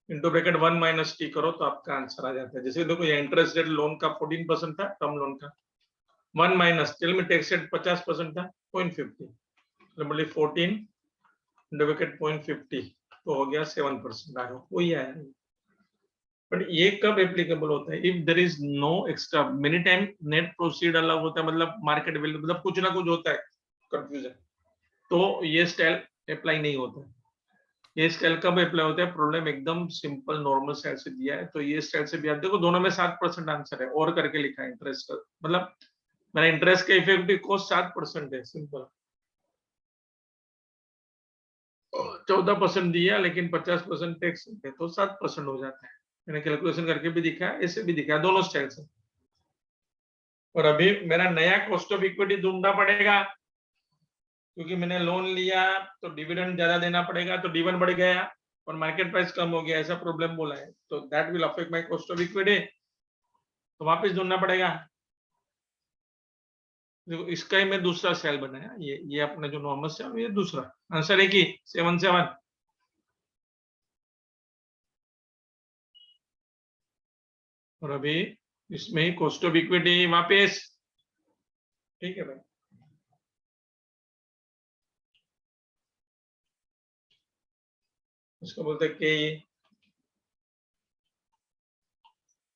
इंटू ब्रैकेट 1 माइनस टी करो तो आपका आंसर आ जाता है। जैसे देखो ये इंटरेस्ट रेट लोन का 14% था, टर्म लोन का 1 माइनस टेल में टैक्स रेट 50% था 0.50, मतलब 14 इंटू ब्रैकेट 0.50 तो हो गया 7%। आया वही आया। बट ये कब एप्लीकेबल होता है? If there is no extra. Many time net proceed अलग होता है, मतलब मार्केट वैल्यू, मतलब कुछ ना कुछ होता है कंफ्यूजन, तो ये स्टाइल अप्लाई नहीं होता है। ये स्टाइल कब अप्लाई होता है? प्रॉब्लम एकदम सिंपल नॉर्मल स्टाइल से दिया है तो ये स्टाइल से भी आप देखो दोनों में 7% आंसर है, और करके लिखा है इंटरेस्ट, मतलब मेरा इंटरेस्ट का इफेक्टिव कॉस्ट 7% है, सिंपल। 14% दिया लेकिन 50% टैक्स है तो 7% हो जाता है। मैंने कैलकुलेशन करके भी दिखा है, ऐसे भी दिखा है, दोनों स्टाइल से। और अभी मेरा नया कॉस्ट ऑफ इक्विटी ढूंढना पड़ेगा, क्योंकि मैंने लोन लिया तो डिविडेंड ज्यादा देना पड़ेगा, तो डी बढ़ गया और मार्केट प्राइस कम हो गया, ऐसा प्रॉब्लम बोला है, तो that will affect my cost of equity, तो वापस ढूंढना पड़ेगा। देखो इसका ही मैं दूसरा सेल बनाया, ये अपना जो नॉर्मल सेल, ये दूसरा आंसर है कि 77। और अभी इसमें ही कॉस्ट ऑफ इक्विटी वापस, ठीक है भाई। इसको बोलते हैं के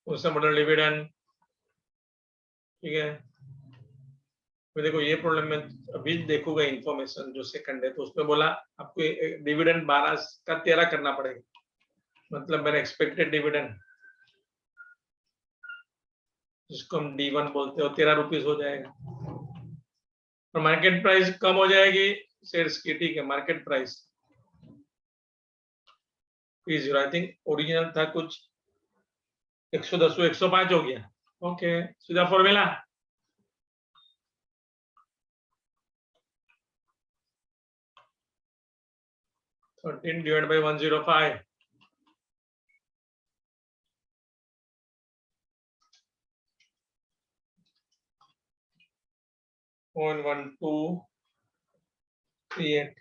उसका मॉडल डिविडेंड, ठीक है। तो देखो ये प्रॉब्लम में अभी देखूंगा इन्फॉर्मेशन जो सेकंड है, तो उसमें बोला आपको डिविडेंड 12 का 13 करना पड़ेगा, मतलब मेरा एक्सपेक्टेड डिविडेंड जिसको हम D1 बोलते हो 13 रुपीज हो जाएगा, और मार्केट प्राइस कम हो जाएगी शेयर्स की, ठीक है। Market price P0 I think original था कुछ 110 105 हो गया, ओके। सीधा फॉर्मूला 13 डिवाइड बाय 105, .1238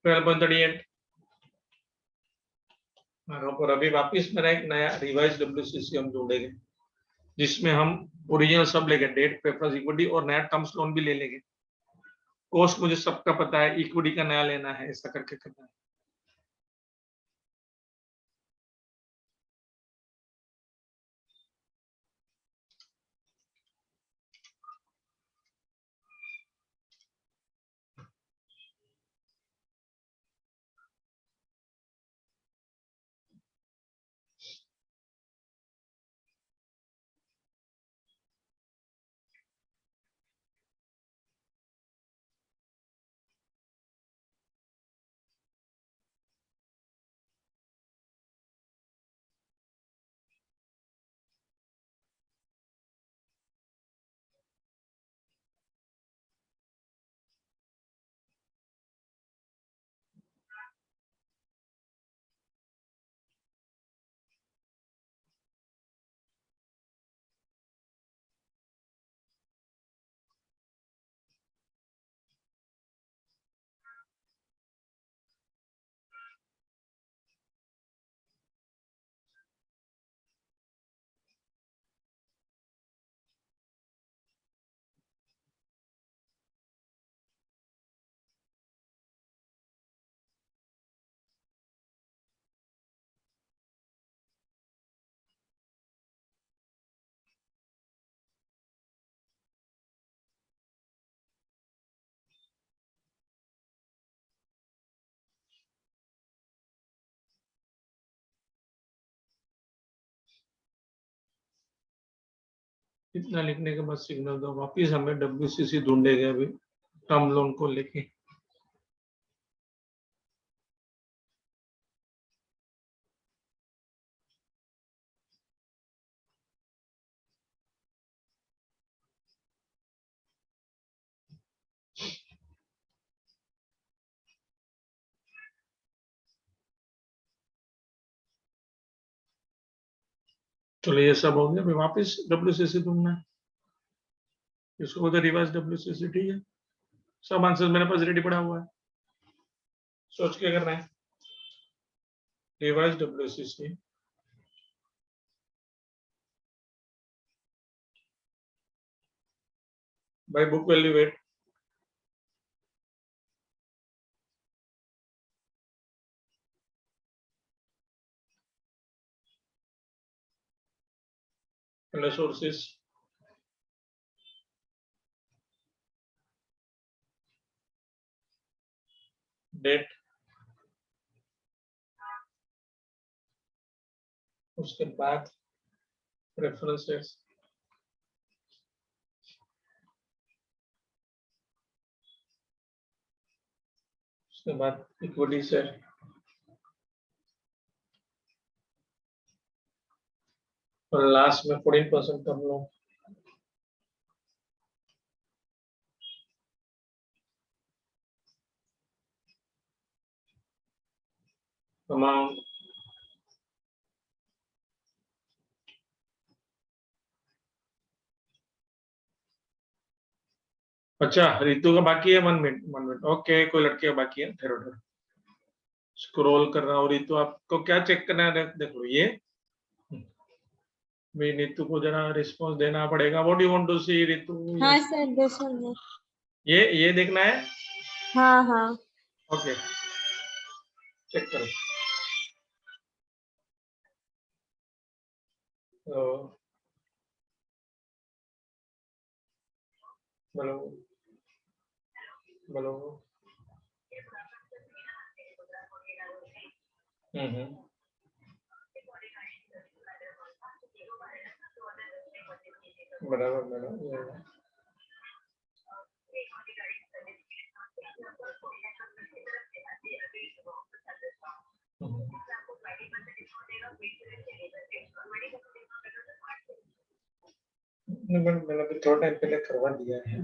12.38। और अभी वापिस मेरा एक नया रिवाइज WCC हम जोड़ेंगे, जिसमें हम ओरिजिनल सब लेंगे, डेट प्रेफरेंस इक्विटी और नया टर्म्स लोन भी ले लेंगे। कॉस्ट मुझे सबका पता है, इक्विटी का नया लेना है, ऐसा करके करना है। इतना लिखने के बाद सिग्नल दो, वापिस हमें WCC ढूंढेगा अभी टर्म लोन को लेके। चलो ये सब हो गया, अभी वापस WCC ढूंढना है, इसको बोलते रिवर्स WCC। ठीक है, सब आंसर मेरे पास रेडी पड़ा हुआ है, सोच के करना है। Reverse WCC by book value weight, and the sources, date, उसके बाद references, उसके बाद इक्विटी से, और लास्ट में 14% टर्म लोन। अमाउंट अच्छा, रितु का बाकी है, 1 मिनट ओके, कोई लड़के का बाकी है, ठहरो ठहरो, स्क्रॉल कर रहा हूँ। रितु आपको क्या चेक करना है, देखो ये मैं नीतू को जरा रिस्पॉन्स देना पड़ेगा। व्हाट यू वांट टू सी रितु? हाँ सर, दिस वन। ये देखना है। हाँ हाँ। ओके, चेक करो। तो बोलो बोलो। बराबर बराबर। मैंने भी थोड़ा टाइम पहले करवा दिया है,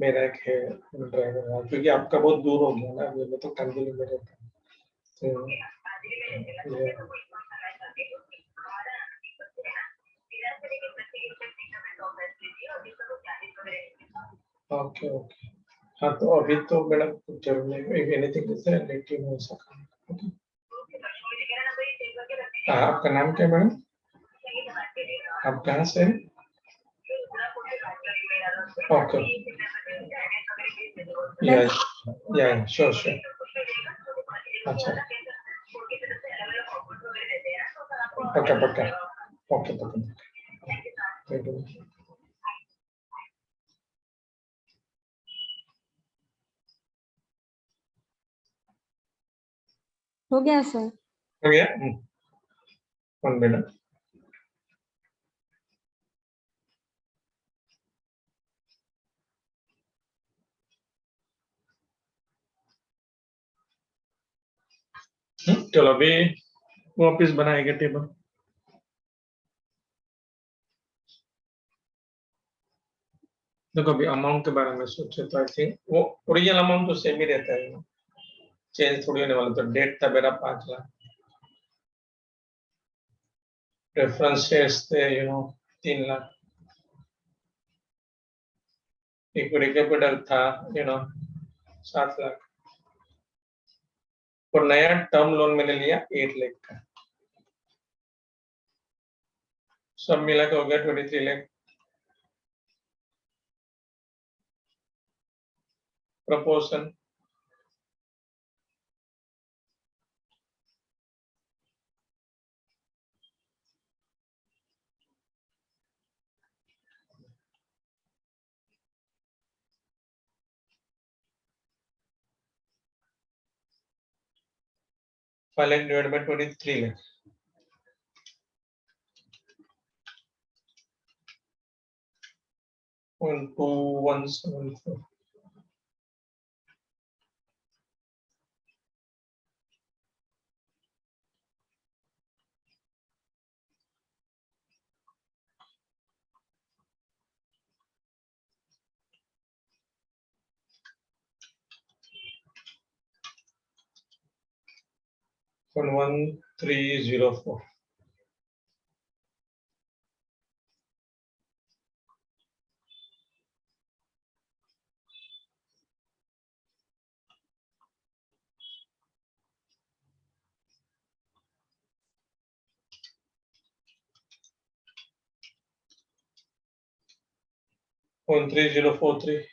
मेरा एक है ड्राइवर, क्योंकि आपका बहुत दूर हो गया ना, मैं तो कांदिवली में रहता हूँ, तो ओके ओके। हाँ तो अभी तो मैडम कुछ जरूर नहीं, anything is let you know सका। आपका नाम क्या है मैडम? आप कहाँ से हैं? ओके, या श्योर श्योर। अच्छा, पक्का पक्का, ओके पक्का। Thank you. हो गया सर। हो गया, 1 मिनट। चलो अभी वापिस बनाएंगे टेबल। देखो अभी अमाउंट के बारे में सोचे तो आई थिंक वो ओरिजिनल अमाउंट तो सेम ही रहता है, चेंज थोड़ी होने वाला। तो डेट था मेरा 5 लाख, रेफरेंस शेयर्स थे 3 लाख, इक्विटी कैपिटल था 7 लाख, और नया टर्म लोन मैंने लिया 8 लाख का, सब मिला के हो गया 23 lakh. Proportion final divide by 23 lakh, 12174। One 1304 0.3043.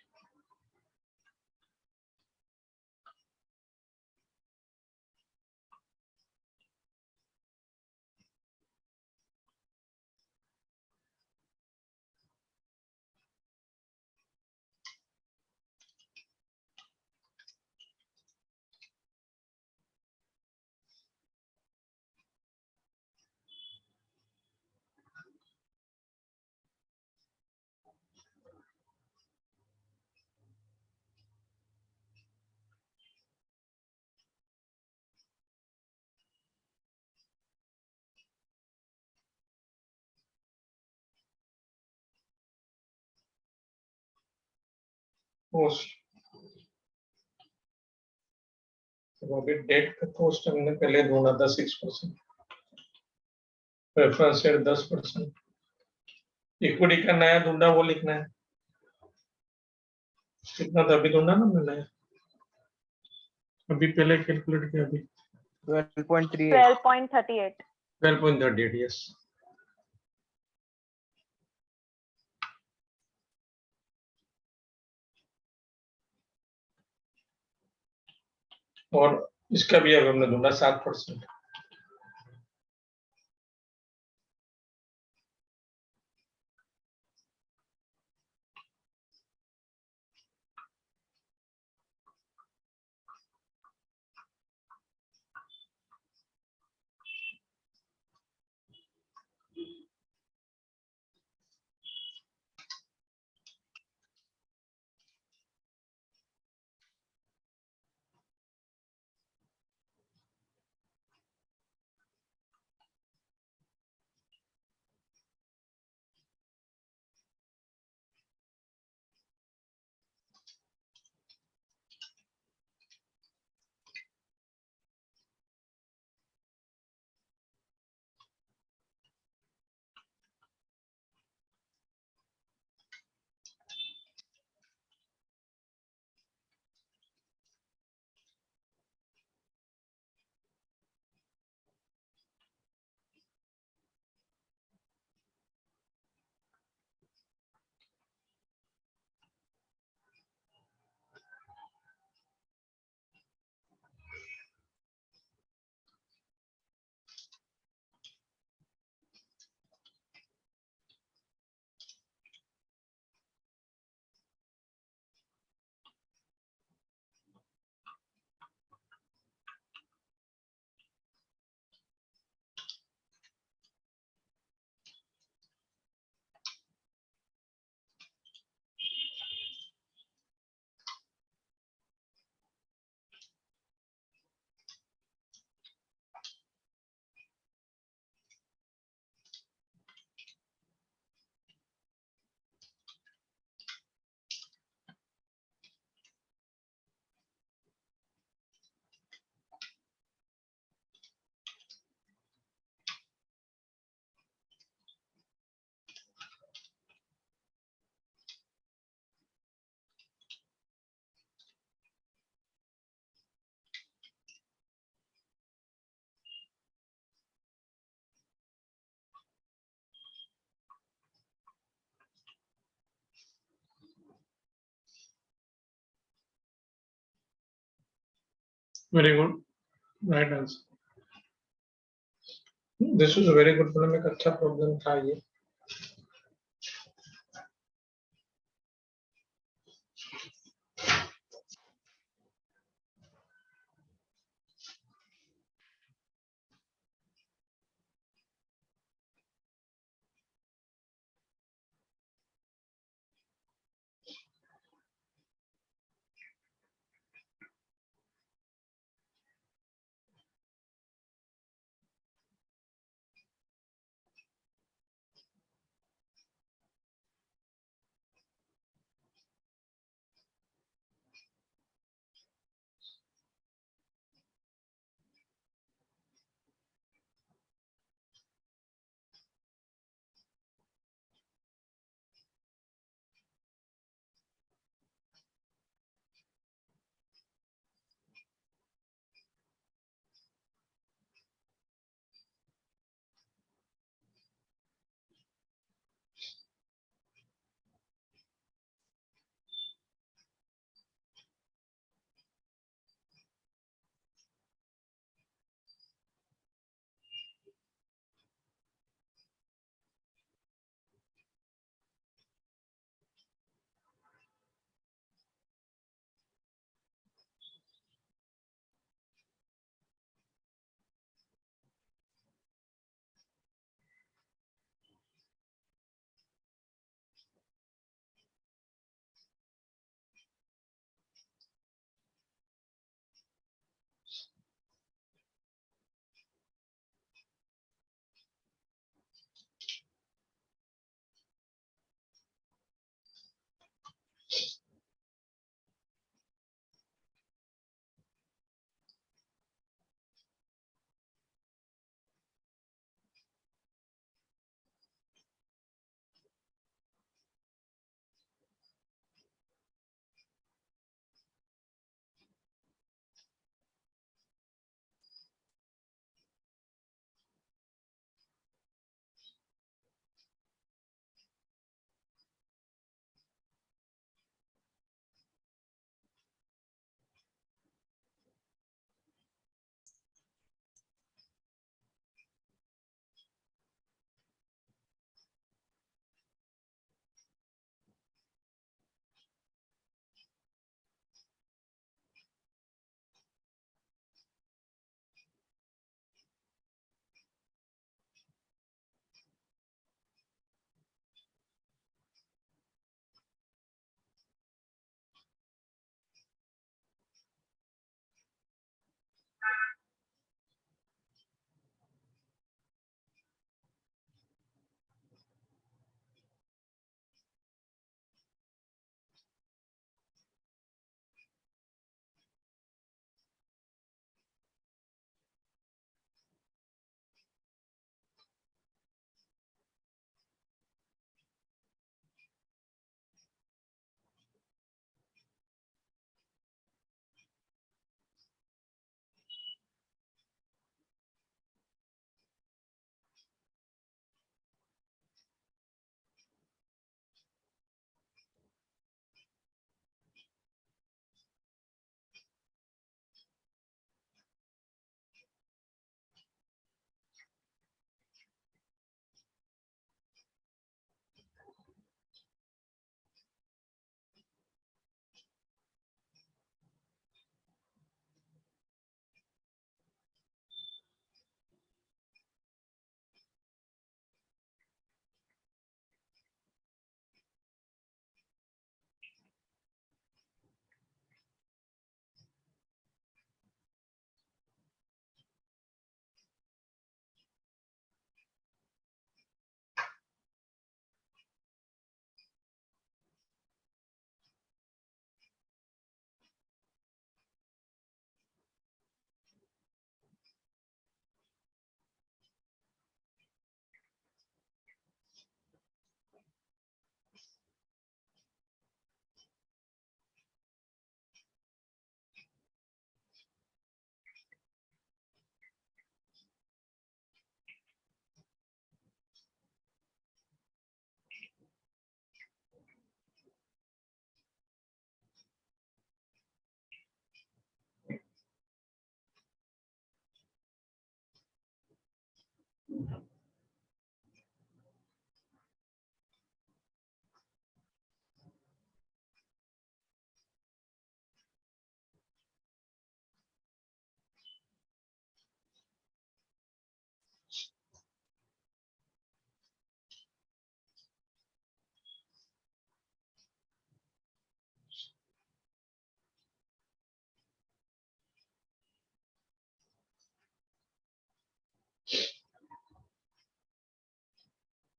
तो अभी डेट का तो उस टाइम ने पहले ढूंढा था 6%, रेफरेंस रेट 10%, इक्विटी का नया ढूंढा वो लिखना है, कितना था अभी ढूंढा ना मैंने, अभी पहले कैलकुलेट किया, अभी 12.38. 12.38, यस। और इसका भी अभी हमने ढूंढा 7%। Very good, right answer. This is a very good problem, एक अच्छा प्रॉब्लम था ये।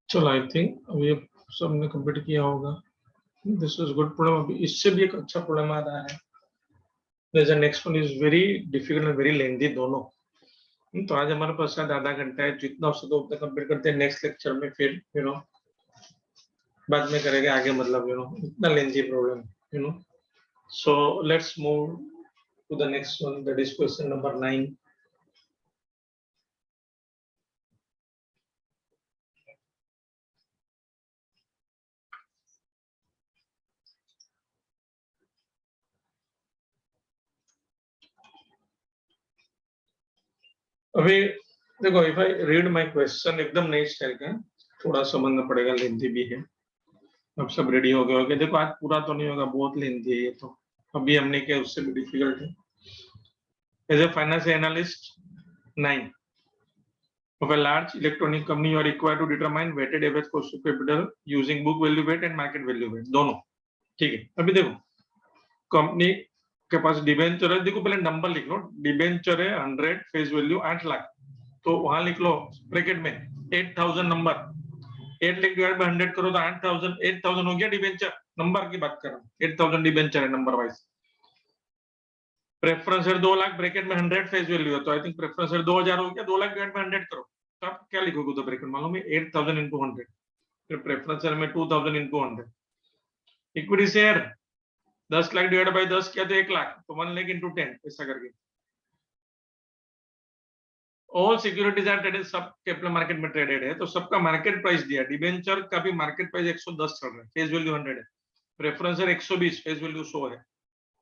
चलो आई थिंक अभी सबने कंप्लीट किया होगा. This is good problem. अभी इससे भी एक अच्छा प्रॉब्लम आ रहा है. There's a next one is very difficult and very lengthy दोनों. तो आज हमारे पास शायद आधा घंटा है. जितना हो सके उतना कंप्लीट करते हैं. नेक्स्ट लेक्चर में फिर बाद में करेंगे आगे. मतलब इतना lengthy problem. So let's move to the next one, that is question number 9. अभी देखो, if I read my question, एकदम नई स्टाइल का है, थोड़ा समझना पड़ेगा, लेंथी भी है. अब सब रेडी हो गए होंगे. देखो आज पूरा तो नहीं होगा, बहुत लेंथी है ये तो. अभी हमने किया उससे भी डिफिकल्ट है. As a finance analyst 9 of a large electronic company, you are required to determine weighted average cost of capital using book value weight and market value weight, दोनों. ठीक है. अभी देखो, कंपनी के पास डिबेंचर है. देखो पहले नंबर लिख लो. डिबेंचर है 100, फेस वैल्यू 8 लाख. तो वहां लिख लो ब्रैकेट में 8000 नंबर. 8 लाख डिवाइड बाय 100 करो तो 8000 हो गया. डिबेंचर नंबर की बात कर रहा हूँ. 8000 डिबेंचर है नंबर वाइज. प्रेफरेंस है 2 लाख, ब्रैकेट में 100 फेस वैल्यू है. तो आई थिंक प्रेफरेंस है 2000 हो गया. 2 लाख डिवाइड बाय 100 करो तो आप क्या लिखोगे? तो ब्रैकेट मालूम है 8000 into 100. फिर प्रेफरेंस शेयर में 2000 into 100. Equity share 10 lakh divide by 10 किया तो 1 लाख. तो 1 लाख into 10 ऐसा करके. ऑल सिक्योरिटीज आर ट्रेडेड, सब कैपिटल मार्केट में ट्रेडेड है. तो सबका मार्केट प्राइस दिया. डिबेंचर का भी मार्केट प्राइस 110 चल रहा है, फेस वैल्यू 100 है. प्रेफरेंस शेयर 120, फेस वैल्यू 100 है.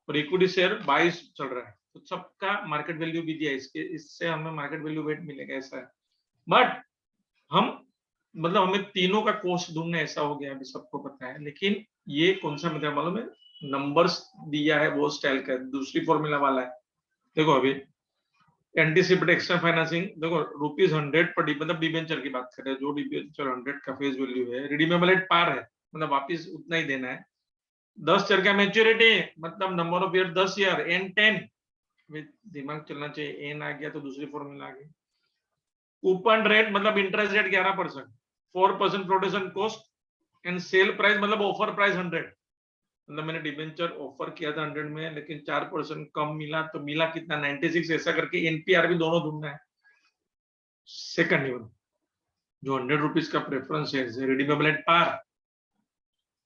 और इक्विटी शेयर 22 चल रहा है. तो सबका मार्केट वैल्यू भी दिया. इससे हमें मार्केट वैल्यू वेट मिलेगा. ऐसा है. बट हम मतलब हमें तीनों का कोस्ट ढूंढना ऐसा हो गया. अभी सबको पता है. लेकिन ये कौन सा मेथड मालूम है? नंबर्स दिया है वो स्टाइल का. दूसरी फॉर्मूला वाला है. देखो अभी एंटीसिपेट एक्सटर्नल फाइनेंसिंग. देखो ₹100 पर मतलब डिबेंचर की बात कर रहे हैं. जो डिबेंचर 100 का फेस वैल्यू है, रिडीमेबल एट पार है, मतलब वापिस उतना ही देना है. 10 ईयर का मैच्योरिटी, मतलब number of year 10 year. An 10 दिमाग चलना चाहिए. एन आ गया तो दूसरी फॉर्मूला आ गई. कूपन रेट मतलब interest rate 11%. 4% protection cost and cell price मतलब ऑफर प्राइस 100. मतलब मैंने डिबेंचर ऑफर किया था 100 में, लेकिन 4% कम मिला. तो मिला कितना? 96. ऐसा करके एनपीआर भी दोनों ढूंढना है. सेकंड वन जो 100 रुपीज का प्रेफरेंस है, रिडीमेबल एट पार,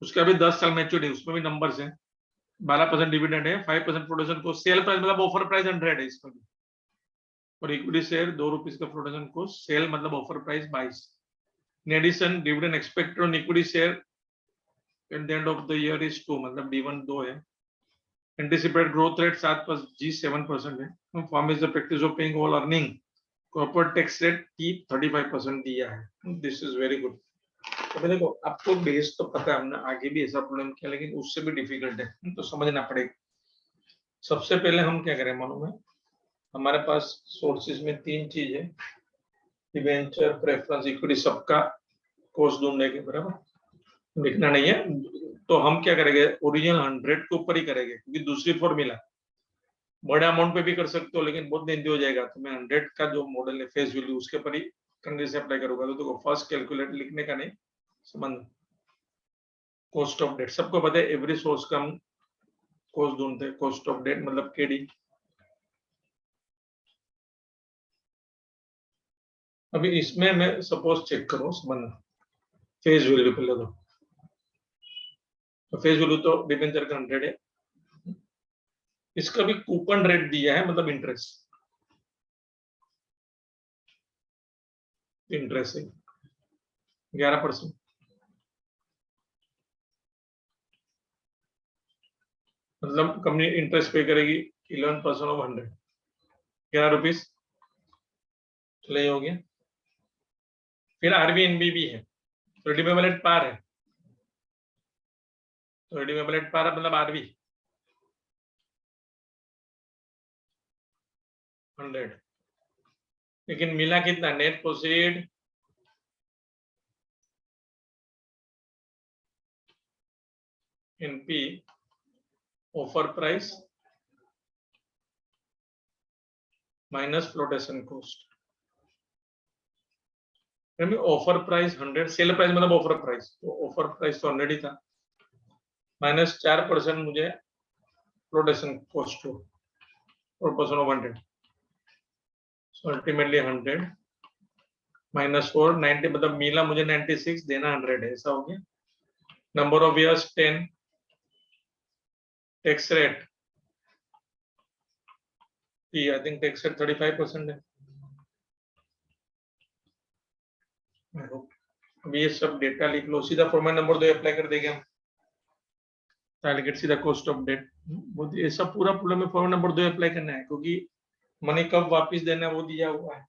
उसका भी 10 साल मैच्योरिटी. उसमें भी नंबर्स है. 12% डिविडेंड है, 5% प्रोटेक्शन कॉस्ट. सेल प्राइस मतलब ऑफर प्राइस 100 है इसमें भी. और इक्विटी शेयर 2 रुपीज का प्रोटेक्शन कॉस्ट. सेल मतलब offer price 22. In addition, dividend expected on equity share at the end of the year is 2, मतलब D1 2 है. Anticipated growth rate 7 plus G 7% है. Firm is the practice of paying all earning. Corporate tax rate की 35% दिया है. This is very good. तो देखो आपको base तो पता है. हमने आगे भी ऐसा प्रॉब्लम किया, लेकिन उससे भी डिफिकल्ट है. तो समझना पड़ेगा. सबसे पहले हम क्या करें मालूम है? हमारे पास सोर्सेज में 3 चीज है. डिबेंचर, प्रेफरेंस, इक्विटी, सबका कोस्ट ढूंढने के. बराबर लिखना नहीं है. तो हम क्या करेंगे? ओरिजिनल 100 के ऊपर ही करेंगे, क्योंकि दूसरी फॉर्मूला बड़े अमाउंट पे भी कर सकते हो, लेकिन बहुत लेंथी हो जाएगा. तो मैं 100 का जो मॉडल है फेस वैल्यू, उसके ऊपर ही कंडीशन से अप्लाई करूंगा. तो देखो फर्स्ट कैलकुलेट लिखने का नहीं, समझ. कॉस्ट ऑफ डेट सबको पता है. एवरी सोर्स का हम कोस्ट ढूंढते हैं. कॉस्ट ऑफ डेट मतलब केडी. अभी इसमें मैं सपोज चेक करो, समझना. फेस वैल्यू पहले तो फेस वैल्यू तो डिबेंचर का 100 है. इसका भी कूपन रेट दिया है, मतलब इंटरेस्ट है 11%. मतलब कंपनी इंटरेस्ट पे करेगी 11% ऑफ 100, 11 रुपीज. चले हो गया. फिर आरवीएनबी भी है, तो रिडीमेबल एट पार है, तो रिडीमेबल एट पार मतलब आरवी 100, लेकिन मिला कितना, net proceed NP offer price minus flotation cost. Offer price 100, cell price मतलब ऑफर प्राइस, तो ऑफर प्राइस तो 100 ही था, माइनस 4% मुझे फ्लोटेशन कॉस्ट हो, 4% ऑफ 100, सो अल्टीमेटली 100 माइनस 4, 90 मतलब मिला मुझे 96, देना 100 है, ऐसा हो गया। Number of years 10, tax rate I think tax rate 35% है। I hope. अभी ये सब डेटा लिख लो, सीधा फॉर्मेट नंबर 2 अप्लाई कर देंगे हम, टारगेट सीधा कॉस्ट ऑफ डेट, ये सब पूरा प्रॉब्लम में फॉर्मेट नंबर 2 अप्लाई करना है, क्योंकि मनी कब वापस देना है वो दिया हुआ है।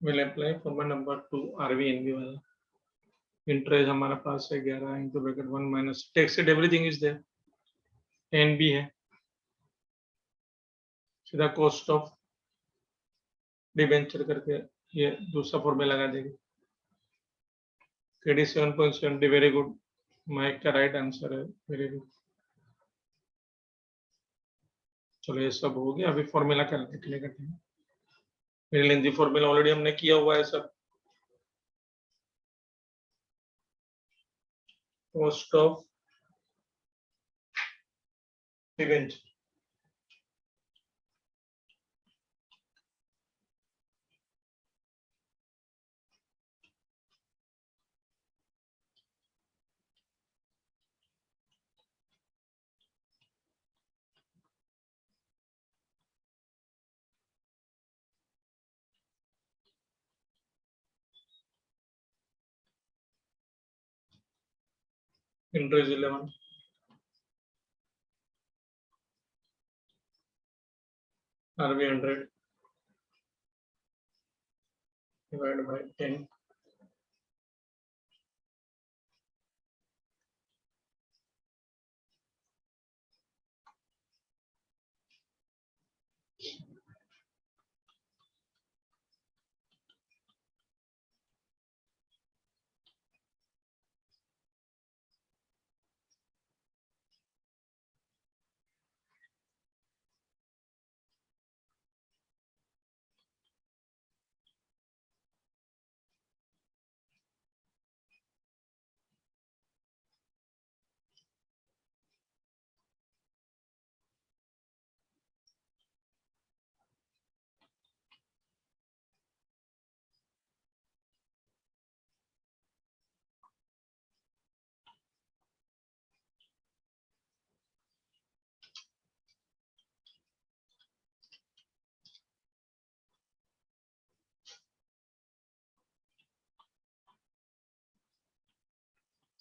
Will apply formula number 2 RVNB वाला। इंटरेस्ट हमारा पास है 11 into bracket 1 minus tax everything is there NB है, सीधा कॉस्ट ऑफ डिबेंचर करके ये दूसरा फॉर्मूला लगा देंगे। KD 7.70 वेरी गुड, माइक का राइट आंसर है, वेरी गुड। चलो ये सब हो गया, अभी फॉर्मूला कैलकुलेट करते हैं। मेरे लेंथी फॉर्मूला ऑलरेडी हमने किया हुआ है सब। Cost of debenture interest 11 RV 100 divided by 10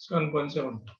7.7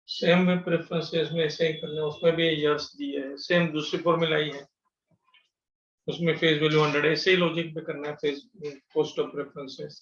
same में प्रेफरेंसेस में ऐसे ही करना है, उसमें भी इयर्स दिए है, सेम दूसरी फॉर्मूला ही है, उसमें फेज वैल्यू 100 ऐसे ही लॉजिक पे करना है। फेज कॉस्ट ऑफ प्रेफरेंसेस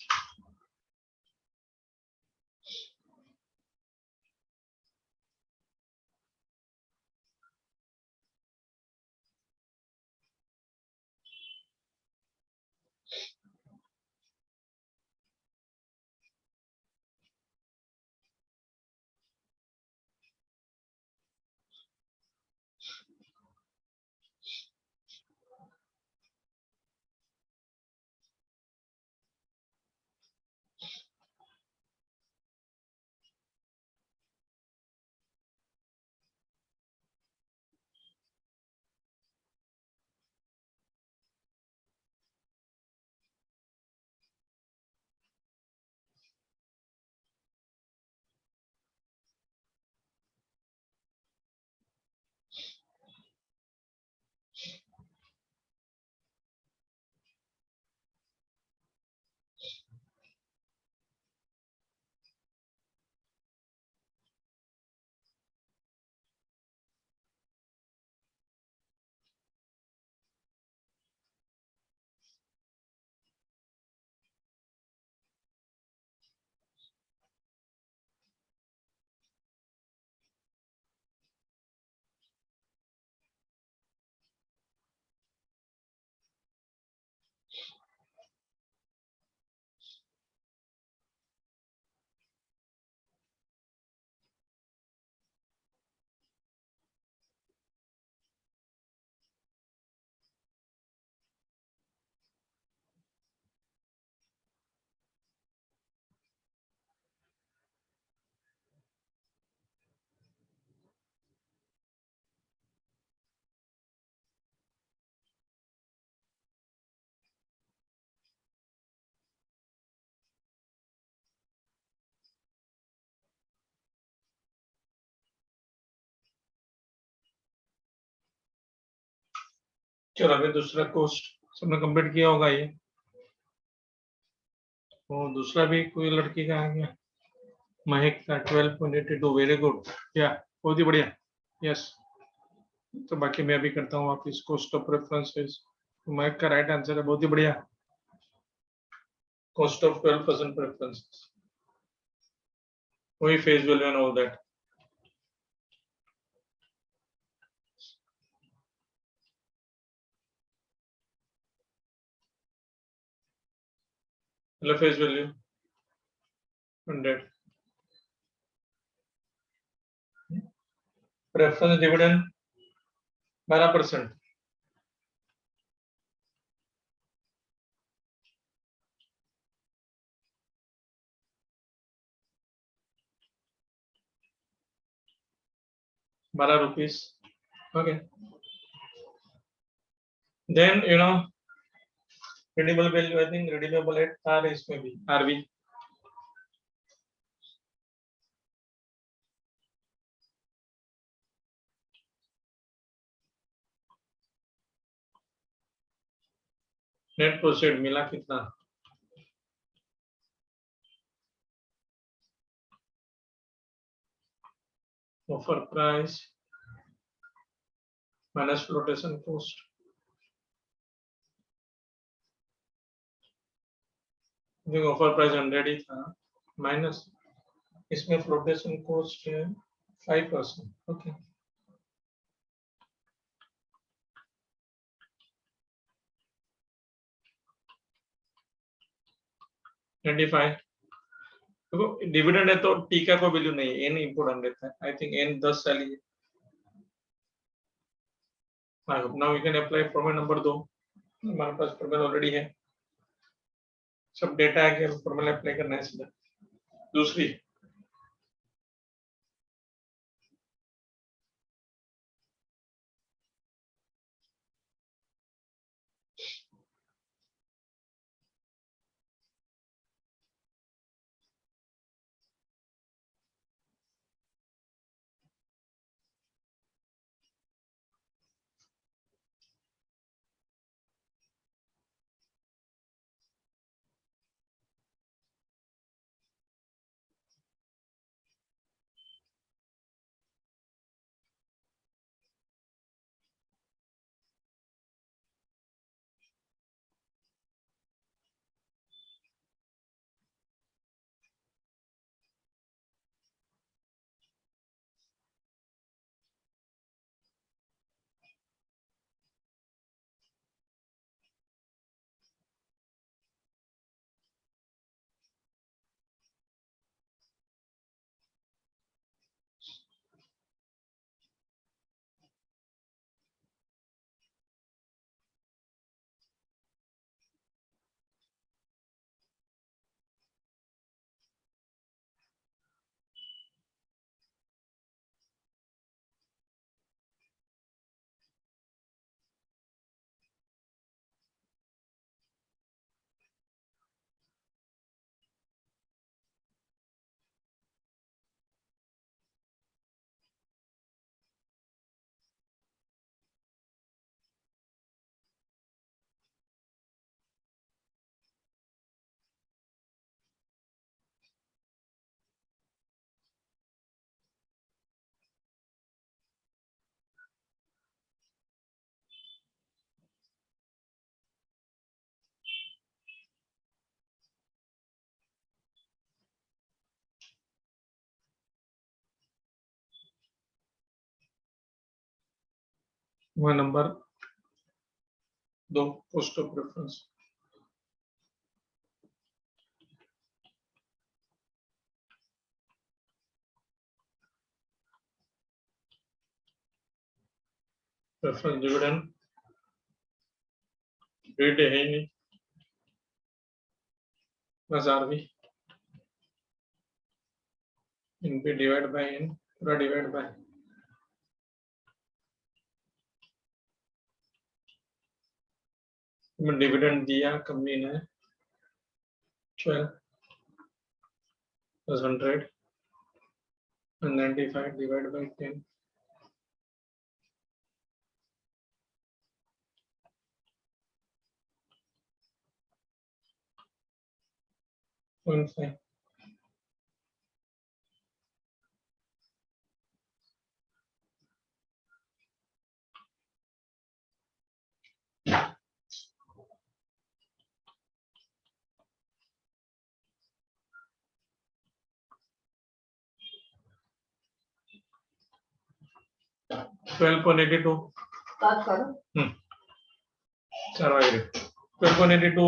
चलो अभी दूसरा कोस्ट सबने कंप्लीट किया होगा ये। वो दूसरा भी कोई लड़की का आ गया, महक का 12.82, वेरी गुड, या बहुत ही बढ़िया, यस। तो बाकी मैं भी करता हूँ वापिस कोस्ट ऑफ प्रेफरेंसेस। तो महक का राइट आंसर है, बहुत ही बढ़िया, cost of 12% preferences. वही face value and all that. मतलब face value 100. Preference dividend 12%. ₹12. Okay. Then redeemable value, I think redeemable at R is maybe RV. Net proceed मिला कितना? Offer price minus flotation cost. I think offer price 100 ही था, minus इसमें flotation cost है 5%. Okay. देखो dividend है तो T का कोई वैल्यू नहीं है, एन इंपोर्टेंट रहता है। आई थिंक एन 10 साल ही। Now we can apply formula number 2। हमारे पास फॉर्मूला ऑलरेडी है, सब डेटा है कि फॉर्मूला अप्लाई करना है सीधा। दूसरी वो number 2 post of preference. Preference dividend rate है ही नहीं, प्लस आरवी इन पे डिवाइड बाय इन, पूरा डिवाइड बाय डिविडेंड दिया कंपनी ने 12 plus 100 and 95 divided by 10, 0.5 12.82 बात करो 4 वागे 12.82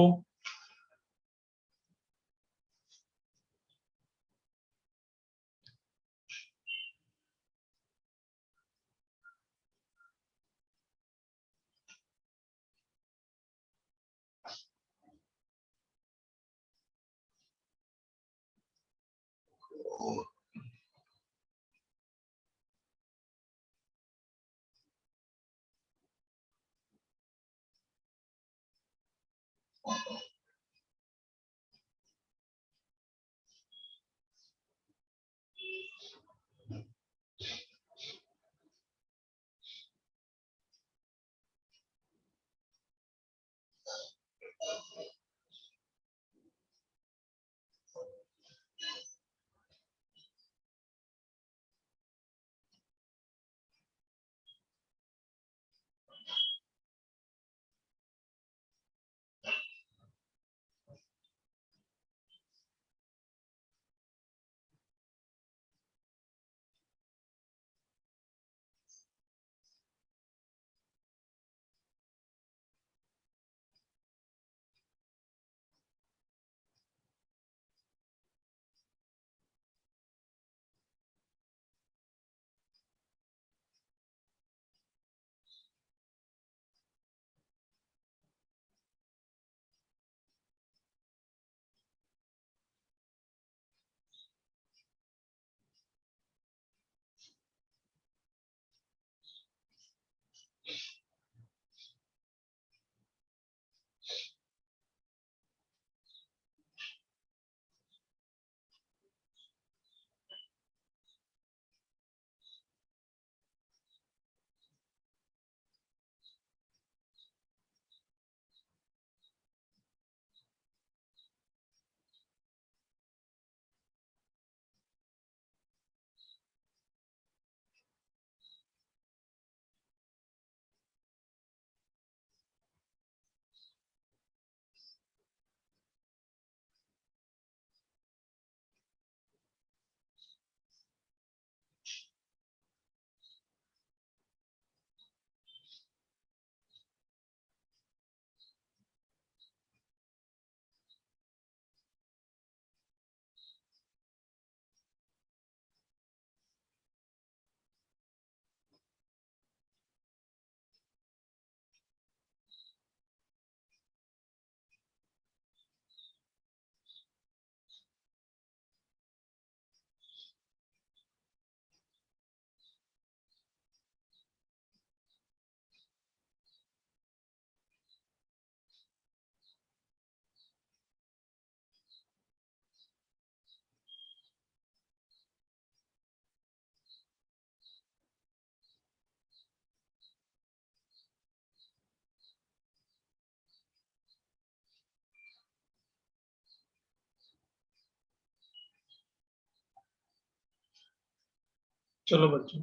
चलो बच्चों,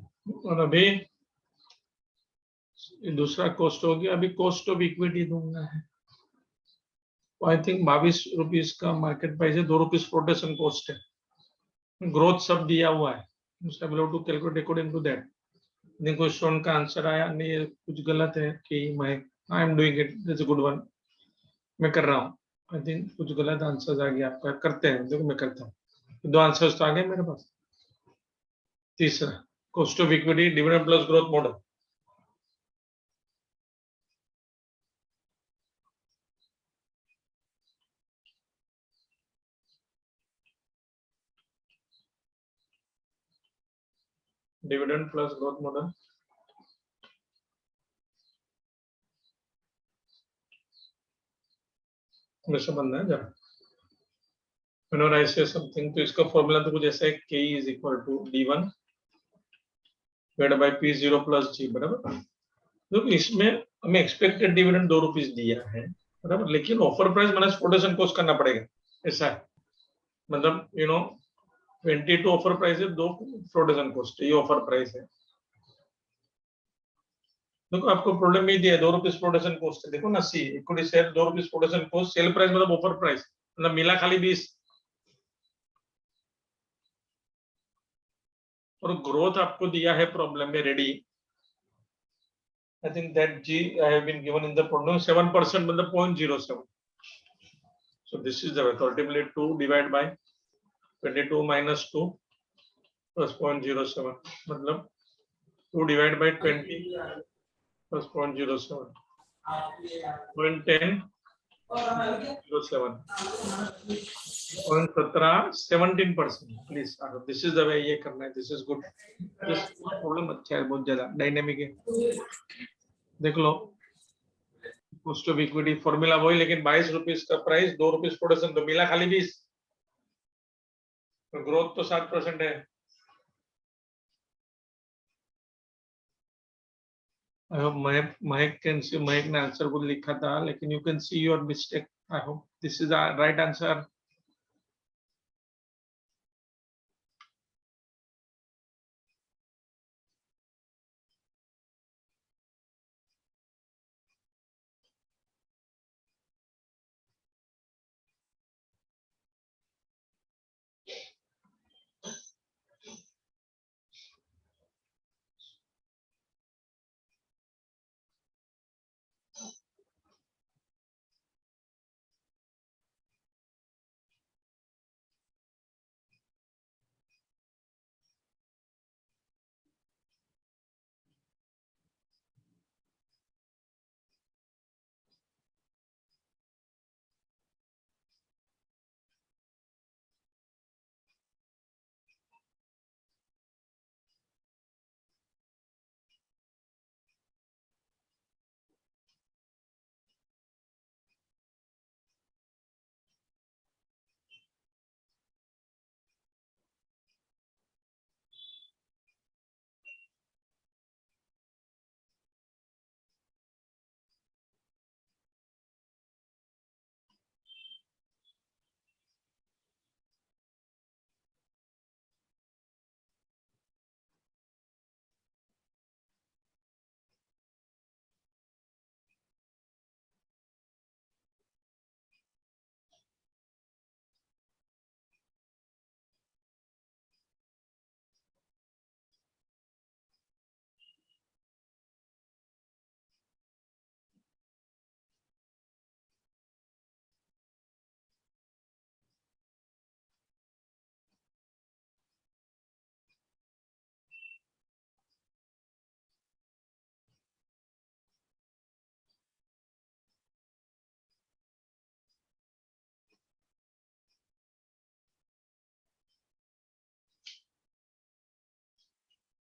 और अभी दूसरा कॉस्ट हो गया, अभी कॉस्ट ऑफ इक्विटी दूंगा है। आई थिंक 22 रुपीज का मार्केट प्राइस है, 2 रुपीज फ्लोटेशन कॉस्ट है, ग्रोथ सब दिया हुआ है, to calculate according to that. नहीं कोई स्टोन का आंसर आया नहीं, ये कुछ गलत है कि मैं I am doing it, it's a good one, मैं कर रहा हूँ। आई थिंक कुछ गलत आंसर आ गया आपका, करते हैं, देखो मैं करता हूँ। 2 आंसर्स तो आ गए मेरे पास। तीसरा cost of equity dividend plus growth model, dividend plus growth model हमेशा बनना है जरा। Whenever I say something, तो इसका फॉर्मूला तो कुछ ऐसा है, K is equal to D1 divided by P0 plus G, बराबर। तो इसमें हमें एक्सपेक्टेड डिविडेंड 2 रुपीज दिया है, बराबर, लेकिन offer price minus flotation cost करना पड़ेगा, ऐसा है। मतलब 22 ऑफर प्राइस है, 2 फ्लोटेशन कॉस्ट, ये ऑफर प्राइस है। देखो आपको प्रॉब्लम ये दिया है, 2 रुपीज फ्लोटेशन कॉस्ट है, देखो ना, see equity share 2 rupees flotation cost, sale price मतलब ऑफर प्राइस, मतलब मिला खाली 20, और ग्रोथ आपको दिया है प्रॉब्लम में ready. I think that G I have been given in the problem 7% मतलब 0.07। So this is the way, ultimately 2 divide by 22 minus 2 plus 0.07, मतलब 2 divided by 20 plus 0.07, 0.10 0.07, 0.17%। Please this is the वे, ये करना है, this is good. Problem अच्छा है, बहुत ज्यादा dynamic है, देख लो। कॉस्ट ऑफ इक्विटी फॉर्मूला वही, लेकिन 22 रुपीज का प्राइस, 2 रुपीज प्रोडक्शन, तो मिला खाली 20, ग्रोथ तो 7% है। I hope Mahek can see, Mahek ने आंसर को लिखा था, लेकिन you can see your mistake. I hope this is the right answer.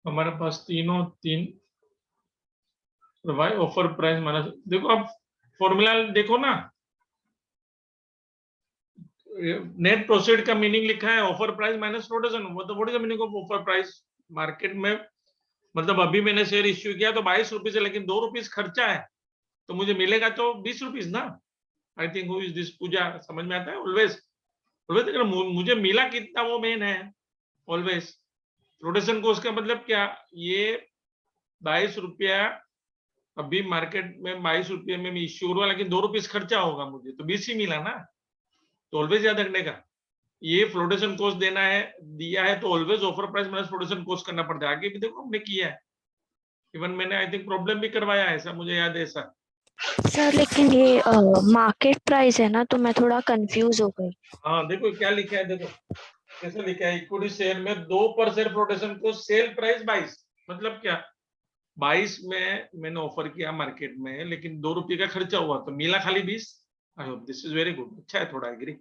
हमारे पास तीनों तीन भाई ऑफर प्राइस माइनस, देखो आप फॉर्मूला देखो ना, नेट प्रोसीड का मीनिंग लिखा है ऑफर प्राइस माइनस रोटेशन, मतलब what is the meaning of offer price market में, मतलब अभी मैंने शेयर इश्यू किया तो 22 रुपीज है, लेकिन 2 रुपीज खर्चा है, तो मुझे मिलेगा तो 20 रुपीज ना। I think who is this Pooja, समझ में आता है। ऑलवेज ऑलवेज मुझे मिला कितना वो मेन है, ऑलवेज। रोटेशन कोस्ट का मतलब क्या, ये 22 रुपया अभी मार्केट में 22 रुपये में इश्यू हुआ, लेकिन 2 रुपीज खर्चा होगा मुझे, तो 20 ही मिला ना, तो ऑलवेज याद रखने का, ये फ्लोटेशन कॉस्ट देना है, दिया है, तो always offer price minus flotation cost करना पड़ता है। आगे भी देखो हमने किया है, इवन मैंने आई थिंक प्रॉब्लम भी करवाया है, ऐसा मुझे याद है ऐसा। सर लेकिन ये मार्केट प्राइस है ना, तो मैं थोड़ा कंफ्यूज हो गई। हाँ देखो क्या लिखा है, देखो कैसे लिखा है, इक्विटी शेयर में 2% फ्लोटेशन कॉस्ट, सेल प्राइस 22, मतलब क्या 22 में मैंने ऑफर किया मार्केट में, लेकिन 2 रुपये का खर्चा हुआ, तो मिला खाली 20। I hope this is very good, अच्छा है, थोड़ा एग्री,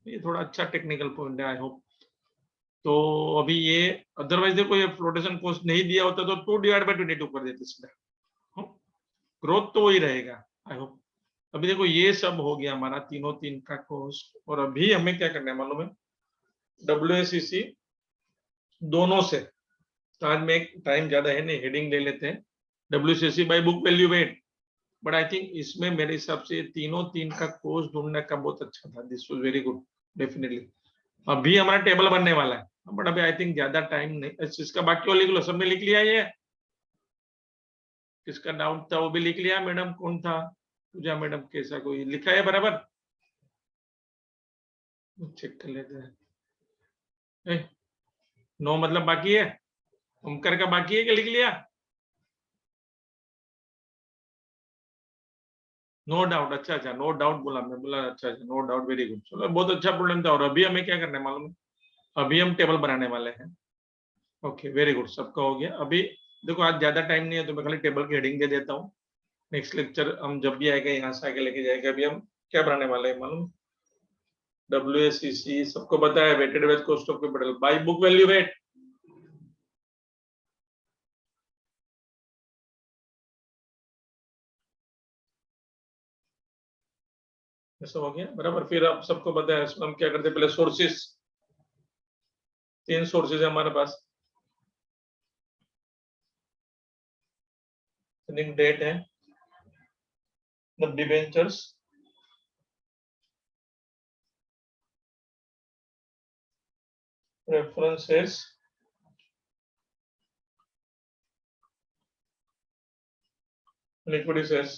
ये थोड़ा अच्छा टेक्निकल पॉइंट है, आई होप। तो अभी ये अदरवाइज देखो, ये फ्लोटेशन कॉस्ट नहीं दिया होता तो 2 डिवाइड बाय 22 कर देते सीधा, ग्रोथ तो वही रहेगा, आई होप। अभी देखो ये सब हो गया हमारा तीनों तीन का कॉस्ट, और अभी हमें क्या करना है मालूम है, WACC दोनों से, तो आज में टाइम ज्यादा है नहीं, हेडिंग ले लेते हैं, WACC by book value weight, but I think इसमें मेरे हिसाब से तीनों तीन का कॉस्ट ढूंढने का बहुत अच्छा था, this was very good definitely. अभी हमारा टेबल बनने वाला है, बट अभी आई थिंक ज्यादा टाइम नहीं। इसका बाकी वो लिख लो, सब में लिख लिया ये? किसका डाउट था वो भी लिख लिया? मैडम कौन था? पूजा मैडम कैसा, कोई लिखा है बराबर? चेक कर लेते हैं। 9 मतलब बाकी है, ओमकार का बाकी है कि लिख लिया? नो डाउट, अच्छा नो डाउट बोला, मैं बोला अच्छा नो डाउट, वेरी गुड, चलो बहुत अच्छा प्रॉब्लम था। और अभी हमें क्या करना है मालूम है? अभी हम टेबल बनाने वाले हैं। ओके वेरी गुड, सबका हो गया। अभी देखो आज ज्यादा टाइम नहीं है तो मैं खाली टेबल की हेडिंग दे देता हूँ। नेक्स्ट लेक्चर हम जब भी आएगा यहाँ से आगे लेके जाएगा। अभी हम क्या बनाने वाले हैं मालूम? WACC सबको पता है, weighted average cost of capital by book value weight. ऐसा हो गया बराबर। फिर आप सबको पता है इसमें हम क्या करते हैं, पहले सोर्सेस, 3 सोर्सेज है हमारे पास। डेट है, debentures, references, liquidity shares.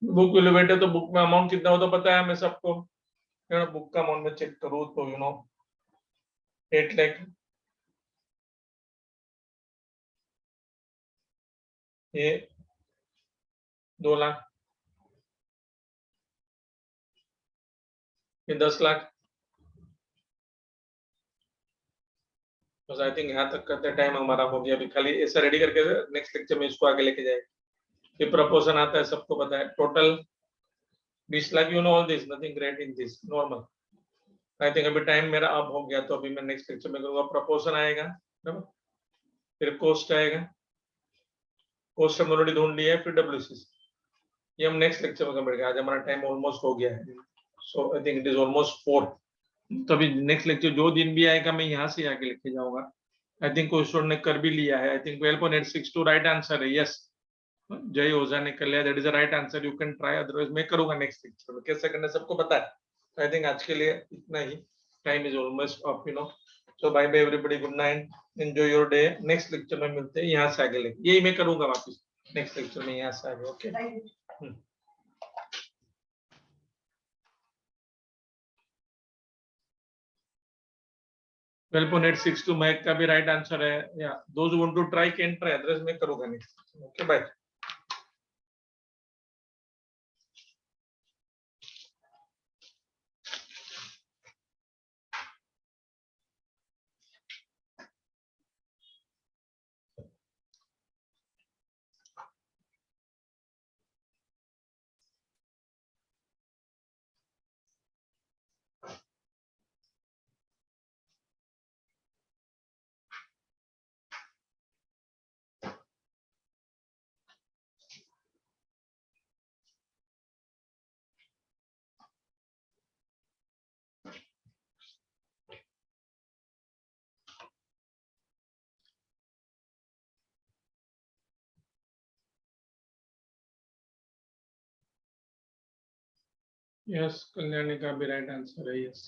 Book value weight है तो बुक में अमाउंट कितना होता पता है हमें सबको? बुक का अमाउंट में चेक करूँ तो 8 लाख, ये 2 लाख, ये 10 लाख। बस आई थिंक यहाँ तक करते टाइम हमारा हो गया। अभी खाली ऐसा रेडी करके नेक्स्ट लेक्चर में इसको आगे लेके जाएंगे। ये प्रपोजन आता है सबको पता है, total 20 lakh. You know all this, nothing great in this, normal. I think अभी टाइम मेरा अब हो गया तो अभी मैं नेक्स्ट लेक्चर में करूंगा। प्रपोजन आएगा, फिर कोस्ट आएगा, कोस्ट हम ऑलरेडी ढूंढ लिया है, फिर WCC। ये हम नेक्स्ट लेक्चर में करेंगे। आज हमारा टाइम ऑलमोस्ट हो गया है, so I think it is almost 4। तो अभी नेक्स्ट लेक्चर जो दिन भी आएगा मैं यहाँ से आगे लेके जाऊंगा। आई थिंक कोई स्टूडेंट ने कर भी लिया है। आई थिंक 12.862 राइट आंसर है। यस, जय ओझा ने कर लिया, that is a right answer. You can try, otherwise मैं करूंगा नेक्स्ट लेक्चर में। कैसे करना सबको पता है। आई थिंक आज के लिए इतना ही, time is almost up, so bye bye everybody, good night, enjoy your day. Next lecture में मिलते हैं यहाँ से आगे लेके, यही मैं करूंगा वापस नेक्स्ट लेक्चर में यहाँ से आगे। ओके 12.862 मैक का भी राइट आंसर है। या those want to try can try, otherwise मैं करूंगा next. Okay bye. Yes, Kalyani का भी राइट आंसर है। यस।